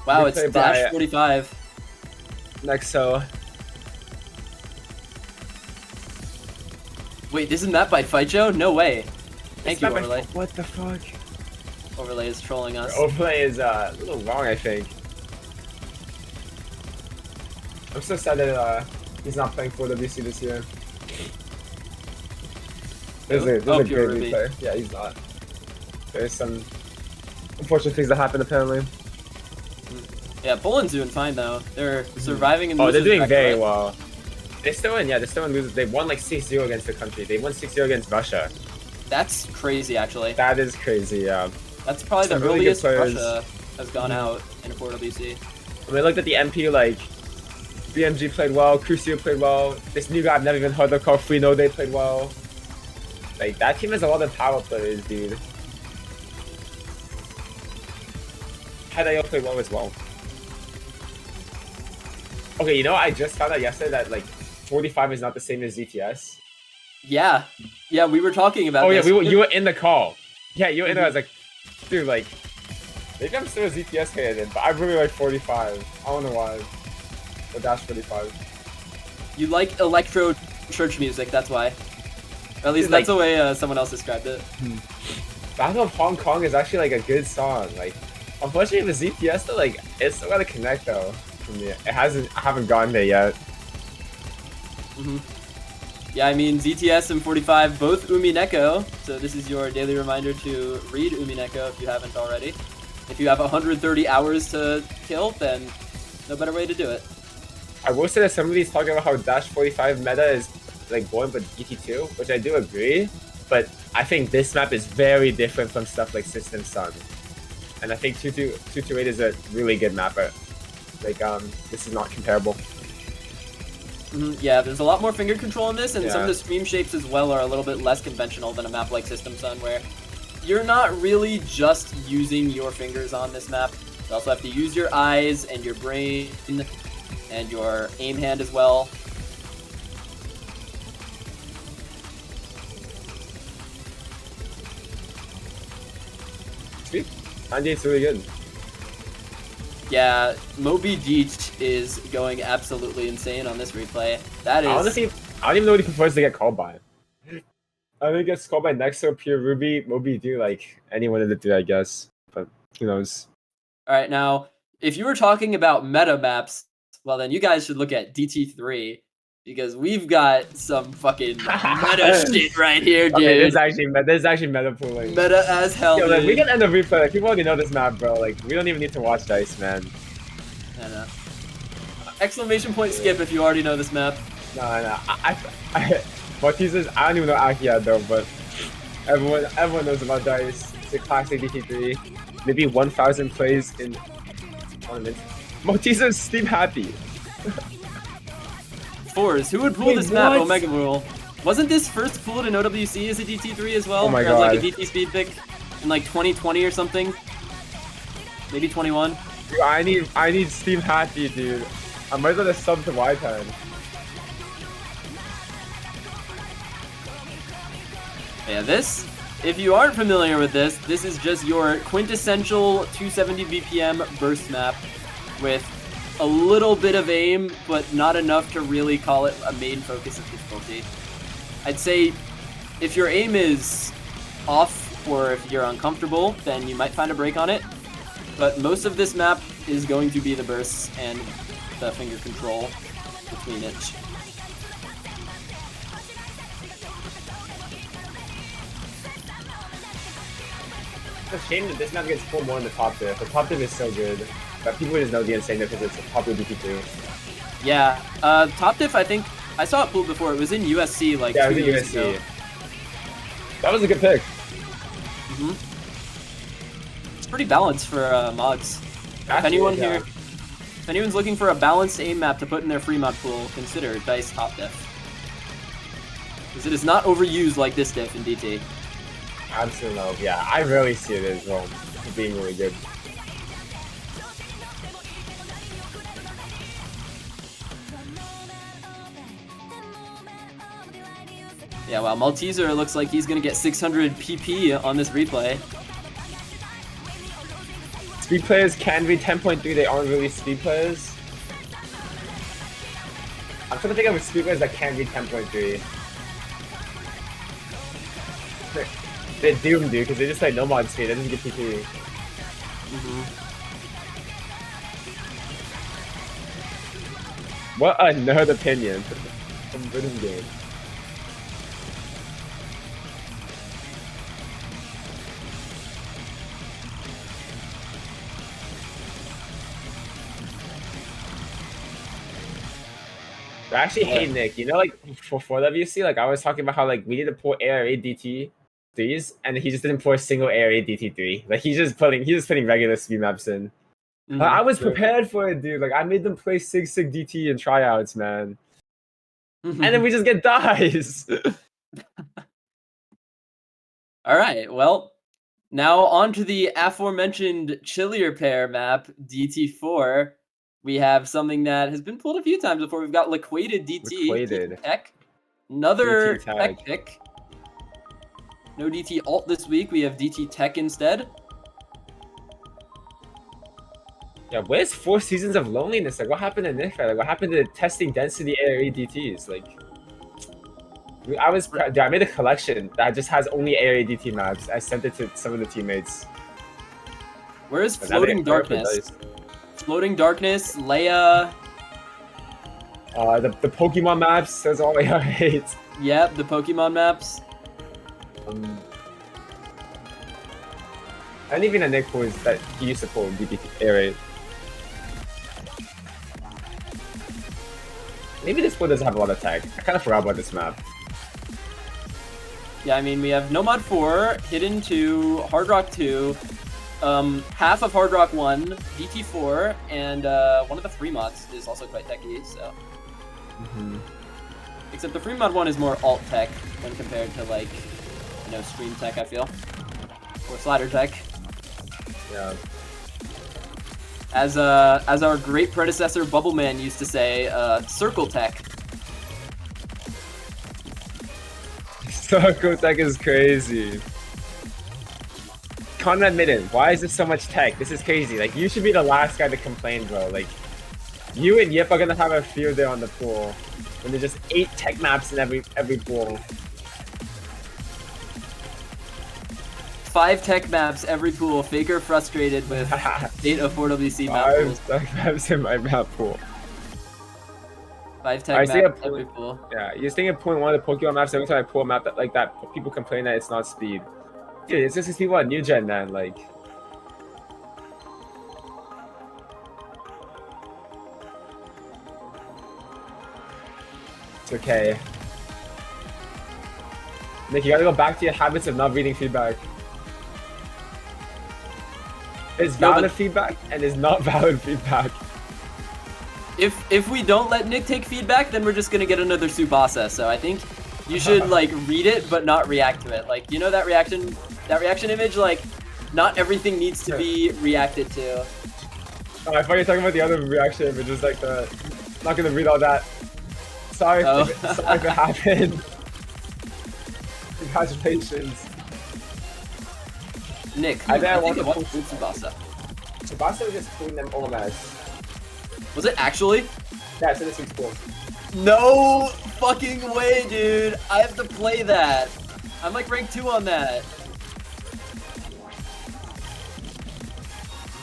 Wow, it's Dash 45. Nexo. Wait, isn't that by Fight Joe? No way. Thank you, Overlay. What the fuck? Overlay is trolling us. Overlay is a little wrong, I think. I'm so sad that he's not playing for WC this year. This is a great replay. Yeah, he's not. There's some unfortunate things that happened apparently. Yeah, Poland's doing fine though. They're surviving in. Oh, they're doing very well. They still win. Yeah, they still win losers. They won like 6-0 against the country. They won 6-0 against Russia. That's crazy, actually. That is crazy. Yeah. That's probably the earliest Russia has gone out in a 4WC. When I looked at the MP, like BMG played well, Crucio played well. This new guy I've never even heard of called Frino, they played well. Like that team has a lot of power players, dude. Hadayo played well as well. Okay, you know, I just found out yesterday that like 45 is not the same as ZTS. Yeah, we were talking about. Oh this. Yeah, you were in the call. Yeah, you were in there. I was like, dude, like maybe I'm still a ZTS candidate, but I really like 45. I don't know why. Or Dash 45. You like electro church music, that's why. Or at least that's the way someone else described it. Battle of Hong Kong is actually like a good song. Like, unfortunately, with ZTS though, like it's still gotta connect though. For me, I haven't gotten there yet. Yeah, I mean ZTS and 45 both Umineko, so this is your daily reminder to read Umineko if you haven't already. If you have 130 hours to kill, then no better way to do it. I will say that somebody's talking about how Dash 45 meta is like boring but GT2, which I do agree, but I think this map is very different from stuff like System Sun. And I think 228 is a really good map. Like, this is not comparable. Yeah, there's a lot more finger control in this, and some of the stream shapes as well are a little bit less conventional than a map like System Sun, where you're not really just using your fingers on this map. You also have to use your eyes and your brain and your aim hand as well. Sweet. Andy's really good. Yeah, Moby Deech is going absolutely insane on this replay. That is... Honestly, I don't even know what he prefers to get called by. I think he gets called by Nexo, Pure Ruby, Moby Deech, like anyone of the three, I guess. But who knows? Alright, now, if you were talking about meta maps, well then you guys should look at DT3. Because we've got some fucking meta shit right here, dude. Okay, this is actually meta pooling. Meta as hell, Yo, dude. like, we can end the replay. Like, people already know this map, bro. Like, we don't even need to watch Dice, man. I know. Exclamation point skip if you already know this map. No. Bautista's, I don't even know Akia though, but everyone knows about Dice. It's a classic DT3. Maybe 1,000 plays in tournaments. Bautista's Steam happy. Fours. Who would pull this map? Omega Rule. Wasn't this first pulled in OWC as a DT3 as well? Oh my or god. Like a DT speed pick in like 2020 or something? Maybe 21? Dude, I need Steam happy, dude. I might as well sub to Y10. Yeah, this if you aren't familiar with this, this is just your quintessential 270 BPM burst map with a little bit of aim, but not enough to really call it a main focus of difficulty. I'd say if your aim is off or if you're uncomfortable, then you might find a break on it. But most of this map is going to be the bursts and the finger control between it. It's a shame that this map gets pulled more in the top diff. The top diff is so good, but people just know the insane diff because it's popular DP2. Yeah, top diff, I think, I saw it pulled before. It was in USC like 2 years ago. That was a good pick. It's pretty balanced for mods. If anyone's looking for a balanced aim map to put in their free mod pool, consider Dice Top Diff. Because it is not overused like this diff in DT. Absolutely no. Yeah, I rarely see it as well being really good. Yeah, wow, Malteser looks like he's gonna get 600 PP on this replay. Speed players can read 10.3, they aren't really speed players. I'm trying to think of speed players that can read 10.3. They're doomed, dude, because they just like no mod speed, they doesn't get PP. What a nerd opinion from British game. I actually hate Nick. You know, like for 4WC, like I was talking about how like we need to pour ARA DT 3s, and he just didn't pour a single ARA DT 3. Like he's just putting regular speed maps in. I was prepared for it, dude. Like I made them play Sig DT in tryouts, man. And then we just get dies. All right, well, now on to the aforementioned chillier pair map, DT4. We have something that has been pulled a few times before. We've got Liquated DT. Liquated. Tech. Another DT tag. tech pick. No DT alt this week. We have DT Tech instead. Yeah, where's 4 seasons of loneliness? Like, what happened to Nick? Like, what happened to testing density ARA DTs? Like, I made a collection that just has only ARA DT maps. I sent it to some of the teammates. Where is Floating Darkness? Floating Darkness, Leia. The Pokemon maps, that's all I hate. Yep, the Pokemon maps. And even a Nick was that he used to pull DPT ARA. Maybe this pool doesn't have a lot of tag. I kind of forgot about this map. Yeah, I mean, we have Nomad 4, Hidden 2, Hard Rock 2, half of Hard Rock 1, DT4, and one of the free mods is also quite techy, so. Except the free mod one is more alt tech when compared to, like, you know, stream tech, I feel. Or slider tech. Yeah. As our great predecessor Bubbleman used to say, circle tech. Circle tech is crazy. Can't admit it. Why is this so much tech? This is crazy. Like, you should be the last guy to complain, bro. Like, you and Yip are gonna have a field day on the pool when there's just 8 tech maps in every pool. 5 tech maps every pool. Faker frustrated with 8 of 4WC map pools. 5 tech maps in my map pool. 5 tech maps every pool. Yeah, you're thinking of pulling one of the Pokemon maps every time I pull a map that, like that, people complain that it's not speed. Dude, it's just because people are new gen, man. Like, it's okay. Nick, you gotta go back to your habits of not reading feedback. There's valid feedback and there's not valid feedback. If we don't let Nick take feedback, then we're just gonna get another Tsubasa. So I think you should like read it but not react to it. Like, you know that reaction image? Like, not everything needs to be reacted to. Oh, I thought you were talking about the other reaction image. Just like the, not gonna read all that. Sorry, sorry if it happened. Congratulations. Nick, I bet I want it to was pull Tsubasa. Tsubasa was just pulling them all mess. Was it actually? Yeah, it's in this week's pool. No fucking way, dude. I have to play that. I'm like rank 2 on that.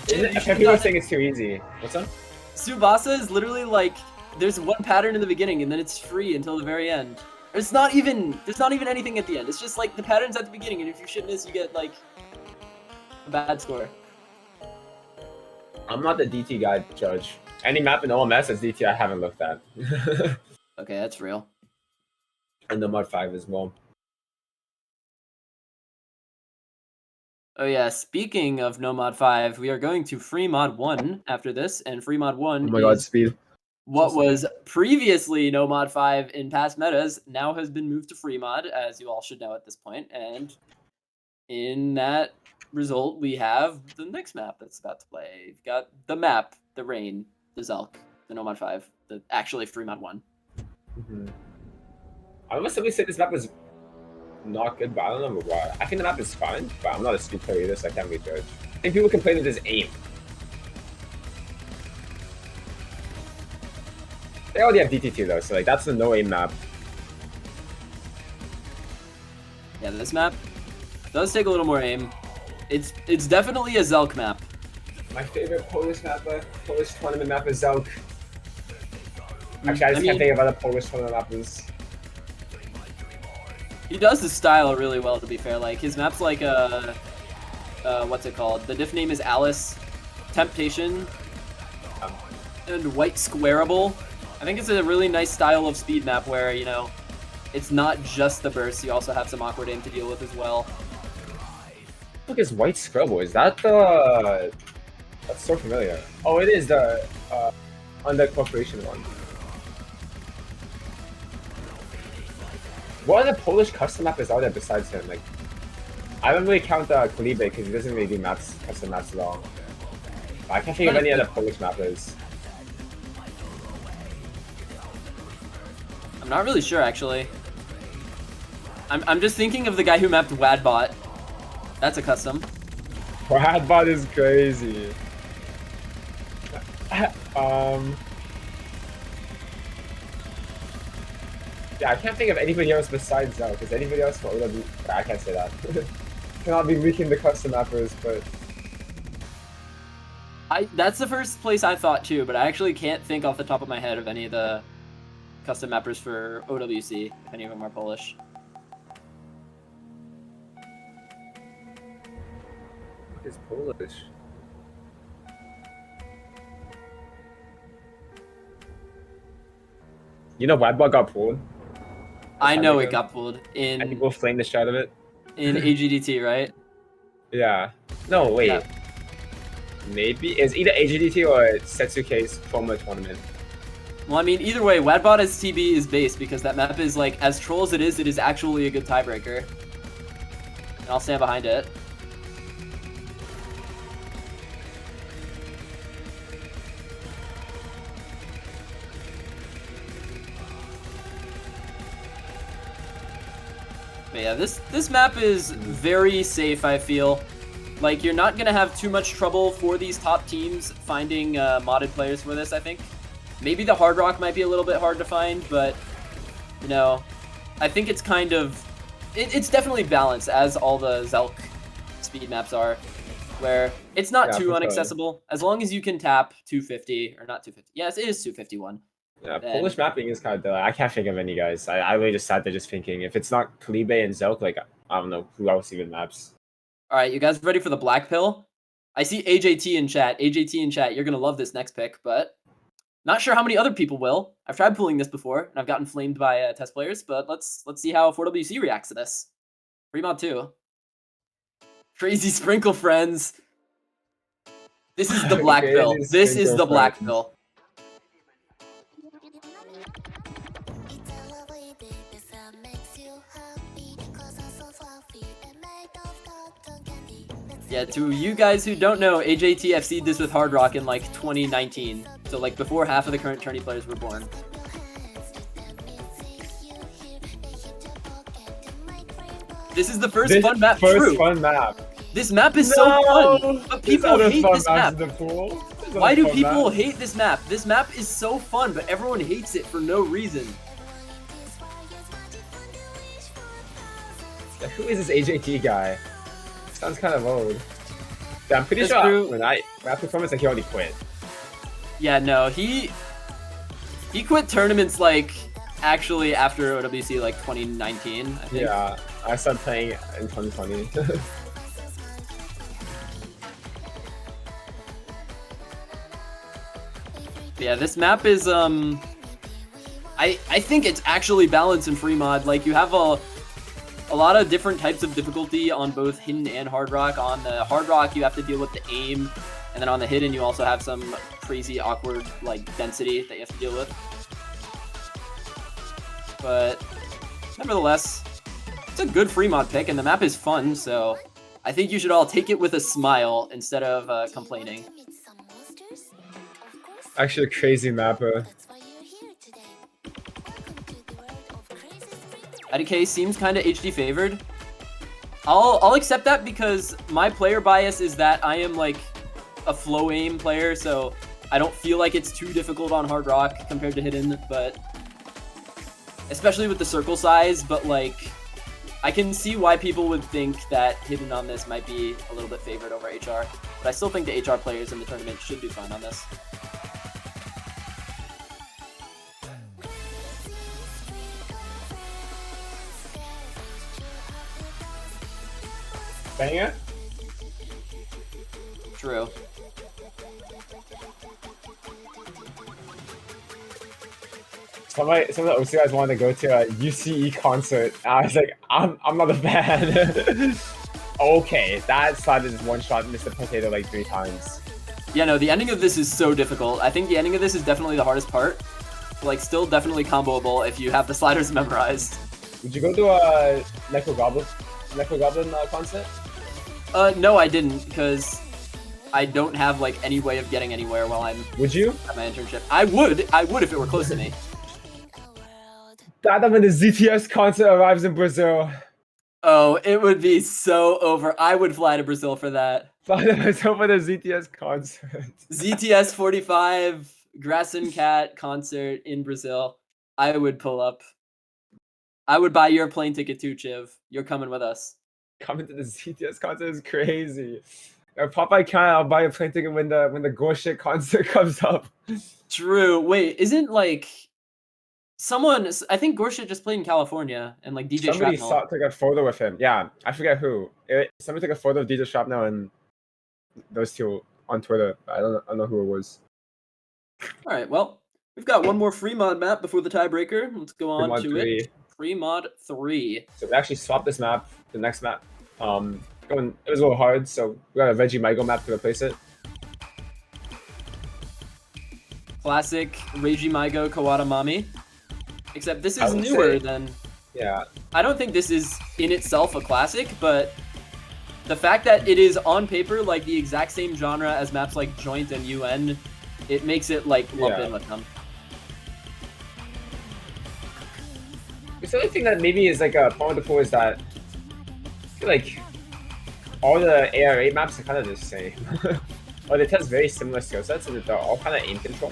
People are saying it's too easy. What's up? Tsubasa is literally like, there's one pattern in the beginning and then it's free until the very end. There's not even anything at the end. It's just like the patterns at the beginning, and if you shit miss, you get like a bad score. I'm not the DT guy, Judge. Any map in OMS as DT I haven't looked at. Okay, that's real. And the Mod 5 as well. Oh yeah, speaking of no mod 5, we are going to free mod 1 after this, and free mod 1 Oh my god, is speed. what was previously no mod 5 in past metas, now has been moved to free mod, as you all should know at this point, and in that result, we have the next map that's about to play. We've got the map, the rain, the Zelk, the no mod 5, the actually free mod 1. Mm-hmm. I must have said this map was not good, but I don't know why. I think the map is fine, but I'm not a speed player either, so I can't really judge. I think people complain that there's aim. They already have DT2 though, so like that's the no aim map. Yeah, this map does take a little more aim. It's definitely a Zelk map. My favorite Polish map, Polish tournament map is Zelk. Actually, I just can't think of other Polish tournament maps. He does the style really well, to be fair. Like, his map's like, what's it called? The diff name is Alice, Temptation, and White Squareable. I think it's a really nice style of speed map where, you know, it's not just the burst, you also have some awkward aim to deal with as well. Look, it's White Squareable. Is that the... That's so familiar. Oh, it is the Under Corporation one. What other Polish custom mappers are there besides him? Like, I don't really count Kalibe because he doesn't really do maps, custom maps at all. But I can't think of any other Polish mappers. I'm not really sure, actually. I'm just thinking of the guy who mapped Wadbot. That's a custom. Wadbot is crazy. Yeah, I can't think of anybody else besides Zell, because anybody else for OW... I can't say that. Cannot be leaking the custom mappers, but... That's the first place I thought too, but I actually can't think off the top of my head of any of the custom mappers for OWC, if any of them are Polish. What is Polish? You know Wadbot got pulled? I know it got pulled in... And people flamed the shit out of it? In AGDT, right? Yeah. No, wait. Yeah. Maybe? It's either AGDT or Setsuke's promo tournament. Well, I mean, either way, Wadbot as TB is base because that map is, like, as troll as it is actually a good tiebreaker. And I'll stand behind it. But yeah, this map is very safe, I feel. Like, you're not going to have too much trouble for these top teams finding modded players for this, I think. Maybe the Hard Rock might be a little bit hard to find, but, you know, I think it's kind of... It's definitely balanced, as all the Zelk speed maps are, where it's not too unaccessible. As long as you can tap 250, or not 250. Yes, it is 251. Yeah, Polish mapping is kind of... I can't think of any guys. I really just sat there just thinking, if it's not Kalibe and Zelk, like, I don't know who else even maps. Alright, you guys ready for the black pill? I see AJT in chat. AJT in chat, you're going to love this next pick, but not sure how many other people will. I've tried pulling this before, and I've gotten flamed by test players, but let's see how 4WC reacts to this. Free mod 2. Crazy sprinkle friends. This is the black pill. This is the black pill. Yeah, to you guys who don't know, AJT FC'd this with Hard Rock in like 2019. So like before half of the current tourney players were born. This is the first fun map. First fun map. This map is so fun, but people hate this map. In the pool. Why do people hate this map? This map is so fun, but everyone hates it for no reason. Who is this AJT guy? Sounds kind of old. Yeah, I'm pretty That's sure true. when I performance, like he already quit. Yeah, no, he quit tournaments like actually after OWC like 2019, I think. Yeah, I started playing in 2020. Yeah, this map is I think it's actually balanced in free mod. Like you have a lot of different types of difficulty on both hidden and hard rock. On the hard rock, you have to deal with the aim, and then on the hidden, you also have some crazy awkward like density that you have to deal with. But nevertheless, it's a good free mod pick, and the map is fun. So I think you should all take it with a smile instead of complaining. Actually, a crazy mapper. IDK seems kind of HD favored. I'll accept that because my player bias is that I am like a flow aim player, so I don't feel like it's too difficult on hard rock compared to hidden, but especially with the circle size, but like I can see why people would think that hidden on this might be a little bit favored over HR, but I still think the HR players in the tournament should do fine on this. Banger? True. Some of the OC guys wanted to go to a UCE concert. I was like, I'm not a fan. Okay, that side is one shot, missed the potato like 3 times. Yeah, no, the ending of this is so difficult. I think the ending of this is definitely the hardest part. Like, still definitely comboable if you have the sliders memorized. Would you go to a Necro Goblin concert? No, I didn't, because I don't have like any way of getting anywhere while I'm Would you? at my internship. I would if it were close to me. That when the ZTS concert arrives in Brazil. Oh, it would be so over. I would fly to Brazil for that. Fly to Brazil for the ZTS concert. ZTS 45 Grass and Cat concert in Brazil. I would pull up. I would buy your plane ticket too, Chiv. You're coming with us. Coming to the ZTS concert is crazy. Popeye can, I'll buy a plane ticket when the Gorshit concert comes up. True. Wait, isn't like someone? I think Gorshit just played in California, and like DJ Somebody Shrapnel. took a photo with him. Yeah, I forget who. Somebody took a photo of DJ Shrapnel and those two on Twitter. I don't know who it was. All right. Well, we've got one more free mod map before the tiebreaker. Let's go on to it. Free mod 3. So we actually swapped this map, the next map. It was a little hard, so we got a Veggie Migo map to replace it. Classic Reiji Maigo Kawada Mami. Except this is newer than... Yeah. I don't think this is in itself a classic, but the fact that it is on paper like the exact same genre as maps like Joint and UN, it makes it like lump in with them. The only thing that maybe is like a problem with the pool is that I feel like all the ARA maps are kind of the same. Or they test very similar skill sets and they're all kind of aim control.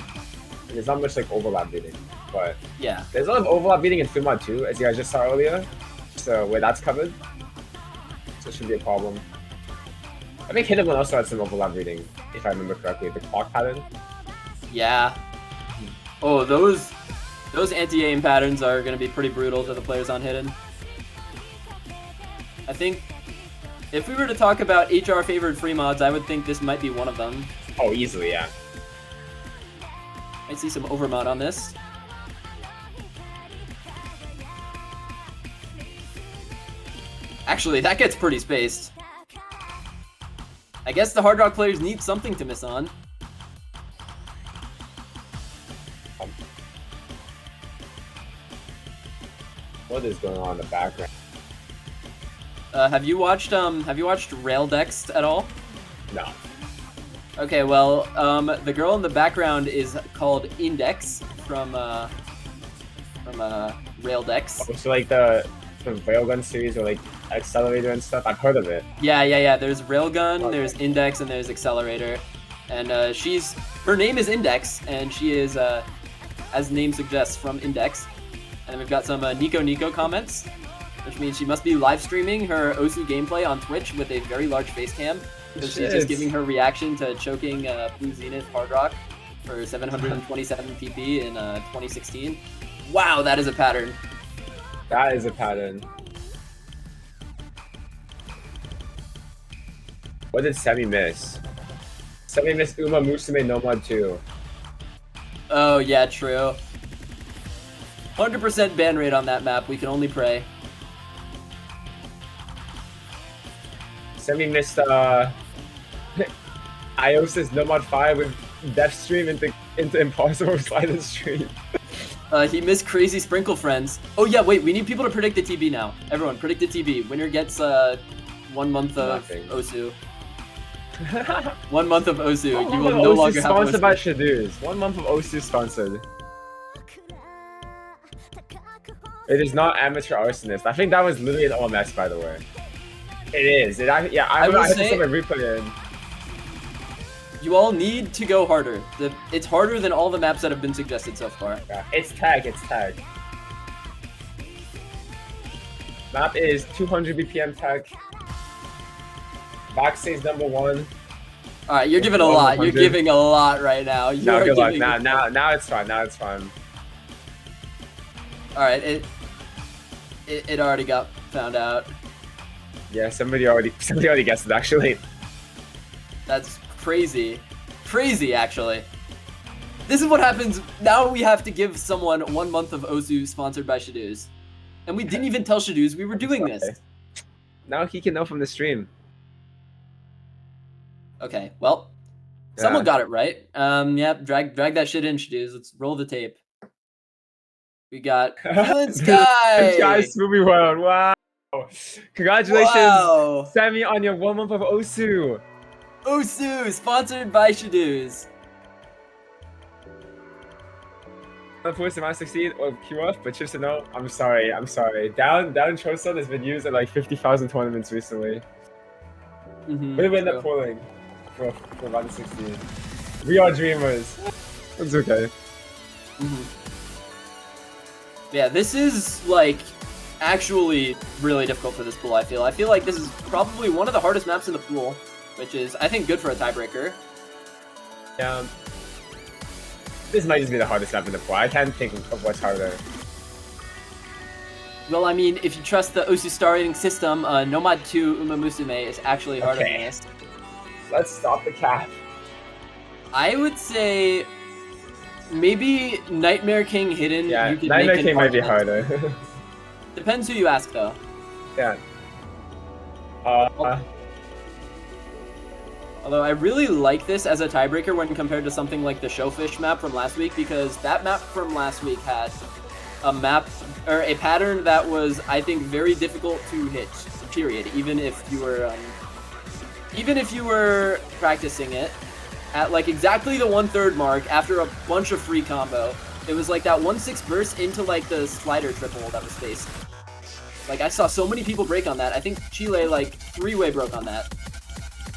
And there's not much like overlap beating. But yeah, there's a lot of overlap beating in free mod too, as you guys just saw earlier. So where that's covered. So it shouldn't be a problem. I think Hidden One also had some overlap beating, if I remember correctly, the clock pattern. Yeah. Oh, those anti-aim patterns are going to be pretty brutal to the players on Hidden. I think if we were to talk about HR favored free mods, I would think this might be one of them. Oh, easily, yeah. I see some overmod on this. Actually, that gets pretty spaced. I guess the Hard Rock players need something to miss on. What is going on in the background? Have you watched Raildex at all? No. Okay, well, the girl in the background is called Index from Raildex. Oh, so like the the Railgun series or like Accelerator and stuff. I've heard of it. Yeah. There's Railgun, Okay. there's Index, and there's Accelerator. And her name is Index, and she is, as the name suggests, from Index. And we've got some Nico comments, which means she must be live streaming her Osu gameplay on Twitch with a very large face cam. Because she's just giving her reaction to choking Blue Zenith Hard Rock for 727 PP in 2016. Wow, that is a pattern. That is a pattern. What did Semi miss? Semi missed Uma Musume no Mod 2. Oh, yeah, true. 100% ban rate on that map. We can only pray. Semi missed Iosis no Mod 5 with Death Stream into Impossible Sliding Stream. He missed Crazy Sprinkle Friends. Oh yeah, wait, we need people to predict the TB now. Everyone, predict the TB. Winner gets 1 month of Osu. 1 month of Osu. You will no longer have sponsored Osu. by Shadoos. 1 month of Osu sponsored. It is not Amateur Arsonist. I think that was literally an OMS, by the way. It is. I had to set my replay in. You all need to go harder. It's harder than all the maps that have been suggested so far. Yeah, it's tag. Map is 200 BPM tag. Backstage number 1. Alright, you're giving a lot. You're giving a lot right now. No, good luck. Now it's fine. Alright, it already got found out. Yeah, somebody already guessed it, actually. That's crazy. Crazy, actually. This is what happens. Now we have to give someone 1 month of Osu sponsored by Shadoos. And we didn't even tell Shadoos we were doing this. Now he can know from the stream. Okay, well, someone got it right. Yep, drag that shit in, Shadoos. Let's roll the tape. We got Feelin' Sky! Sky Smoothie World, wow! Congratulations, Sammy, on your 1 month of Osu! Osu, sponsored by Shadoos. Mappool might succeed or queue off, but Chips no, I'm sorry. Down Chosun has been used at like 50,000 tournaments recently. We win that polling for round 16. We are dreamers. It's okay. Yeah, this is like actually really difficult for this pool. I feel like this is probably one of the hardest maps in the pool, which is I think good for a tiebreaker. Yeah. This might just be the hardest map in the pool. I can't think of what's harder. Well, I mean, if you trust the Osu starting system, Nomad 2 Uma Musume is actually harder than this. Let's stop the cap. I would say maybe Nightmare King Hidden. Yeah, you could Nightmare make King might be harder. Depends who you ask, though. Yeah. Although I really like this as a tiebreaker when compared to something like the Showfish map from last week, because that map from last week had a pattern that was, I think, very difficult to hit. Period. Even if you were practicing it at like exactly the 1/3 mark after a bunch of free combo, it was like that 1/6 burst into like the slider triple that was faced. Like I saw so many people break on that. I think Chile like 3-way broke on that.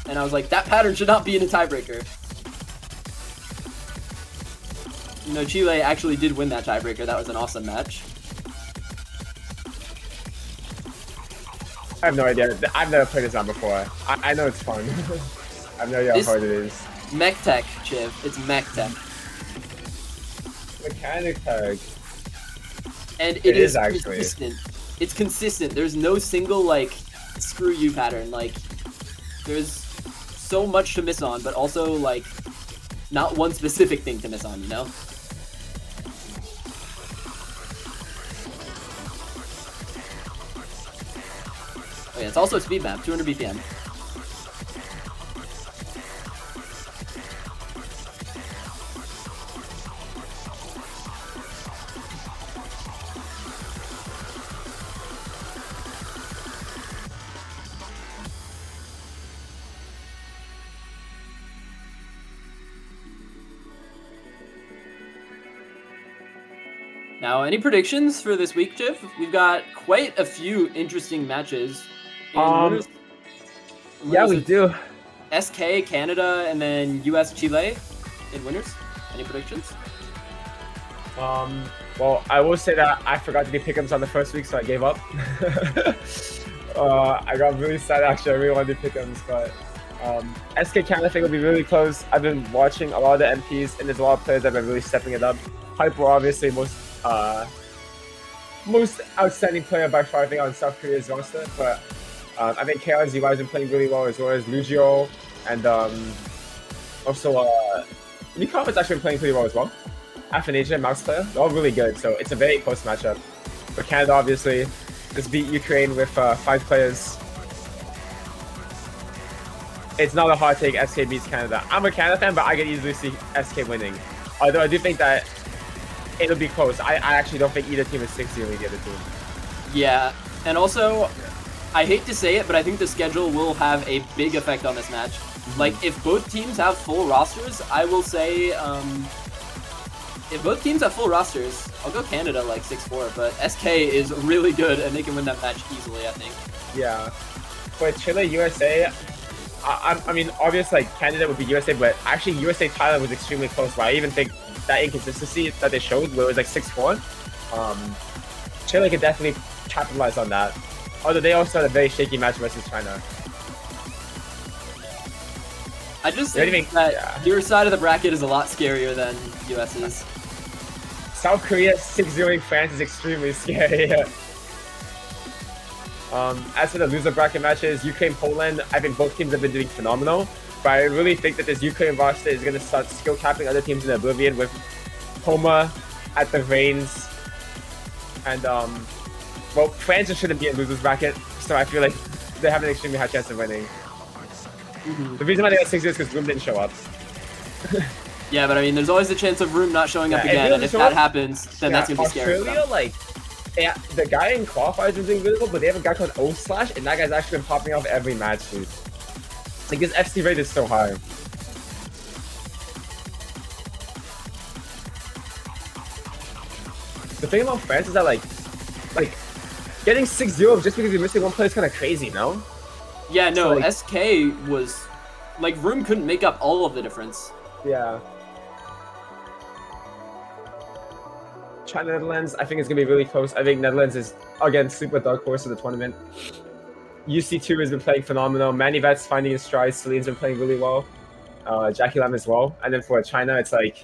And I was like, that pattern should not be in a tiebreaker. You know, Chile actually did win that tiebreaker. That was an awesome match. I have no idea. I've never played this map before. I know it's fun. I have no idea how hard it is. Mech Tech, Chiv. It's Mech Tech. Mechanic tag. And it is actually consistent. It's consistent. There's no single, like, screw you pattern. Like, there's so much to miss on, but also, like, not one specific thing to miss on, you know? Oh yeah, it's also a speed map, 200 BPM. Now, any predictions for this week, Jiv? We've got quite a few interesting matches. In winners, Yeah, we do. SK, Canada, and then US, Chile in winners. Any predictions? Well, I will say that I forgot to do pick'ems on the first week, so I gave up. I got really sad, actually. I really wanted to do pick'ems, but SK Canada, I think will be really close. I've been watching a lot of the MPs, and there's a lot of players that have been really stepping it up. Hyper, obviously, most outstanding player by far, I think, on South Korea's roster, but I think KR's UI has been playing really well, as well as Lugio, and also Mikov has actually been playing pretty well as well. Athanasia and Mouse player, they're all really good, so it's a very close matchup. But Canada, obviously, just beat Ukraine with 5 players. It's not a hard take, SK beats Canada. I'm a Canada fan, but I can easily see SK winning. Although I do think that it'll be close. I actually don't think either team is 6-0 the other team. Yeah, and also, I hate to say it, but I think the schedule will have a big effect on this match. Like, if both teams have full rosters, I will say, if both teams have full rosters, I'll go Canada like 6-4, but SK is really good and they can win that match easily, I think. Yeah. But Chile, USA, I mean, obviously, like, Canada would be USA, but actually USA Thailand was extremely close. But I even think that inconsistency that they showed, where it was like 6-4, Chile could definitely capitalize on that. Although they also had a very shaky match versus China. I just think that your side of the bracket is a lot scarier than US's. South Korea 6-0ing France is extremely scary. As for the loser bracket matches, Ukraine, Poland, I think both teams have been doing phenomenal. But I really think that this Ukraine roster is going to start skill capping other teams in Oblivion with Homa at the reins. And, well, France just shouldn't be in losers bracket, so I feel like they have an extremely high chance of winning. The reason why they got 6-0 is because Room didn't show up. Yeah, but I mean, there's always a chance of Room not showing up again, and if that happens, then that's going to be scary. Australia, like, yeah, the guy in qualifiers is doing really good, but they have a guy called O/, and that guy's actually been popping off every match, dude. Like, his FC rate is so high. The thing about France is that, like getting 6-0 just because you're missing one player is kind of crazy, no? Yeah, no, so, like, SK was... Like, Room couldn't make up all of the difference. Yeah. China, Netherlands, I think it's going to be really close. I think Netherlands is, again, super dark horse of the tournament. UC2 has been playing phenomenal. Manivet's finding his stride. Celine's been playing really well. Jackie Lam as well. And then for China, it's like,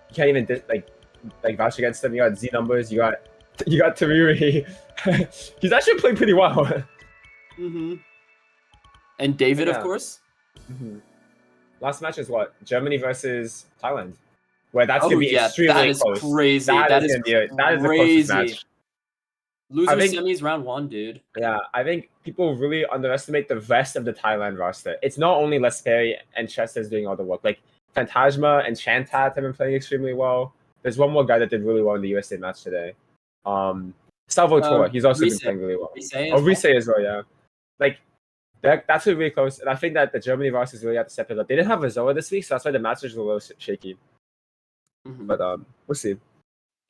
you can't even, like vouch against them. You got Z numbers. You got Tariri. He's actually playing pretty well. And David, of course. Last match is what? Germany versus Thailand. Where that's going to be extremely close. Crazy. That is crazy. That is the closest match. Loser semis round 1, dude. Yeah, I think people really underestimate the rest of the Thailand roster. It's not only Lesperi and Chess that's doing all the work. Like, Phantasma and Chantat have been playing extremely well. There's one more guy that did really well in the USA match today. Salvatore, he's also been playing really well. Rise as well, yeah. Like, that's really close. And I think that the Germany roster is really have to step it up. They didn't have Azoa this week, so that's why the matches were a little shaky. But we'll see.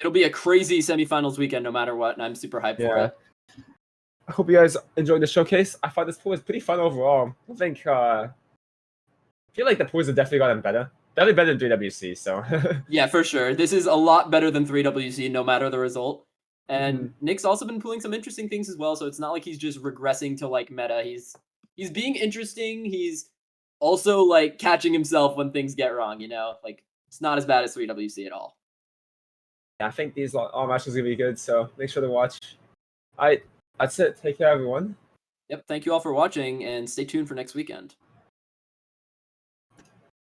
It'll be a crazy semifinals weekend no matter what, and I'm super hyped for it. I hope you guys enjoyed the showcase. I thought this pool was pretty fun overall. I think I feel like the pools have definitely gotten better. Definitely better than 3WC, so yeah, for sure. This is a lot better than 3WC, no matter the result. And Nick's also been pulling some interesting things as well, so it's not like he's just regressing to like meta. He's being interesting. He's also like catching himself when things get wrong, you know? Like, it's not as bad as 3WC at all. Yeah, I think these all matches are going to be good, so make sure to watch. All right, that's it. Take care, everyone. Yep, thank you all for watching, and stay tuned for next weekend.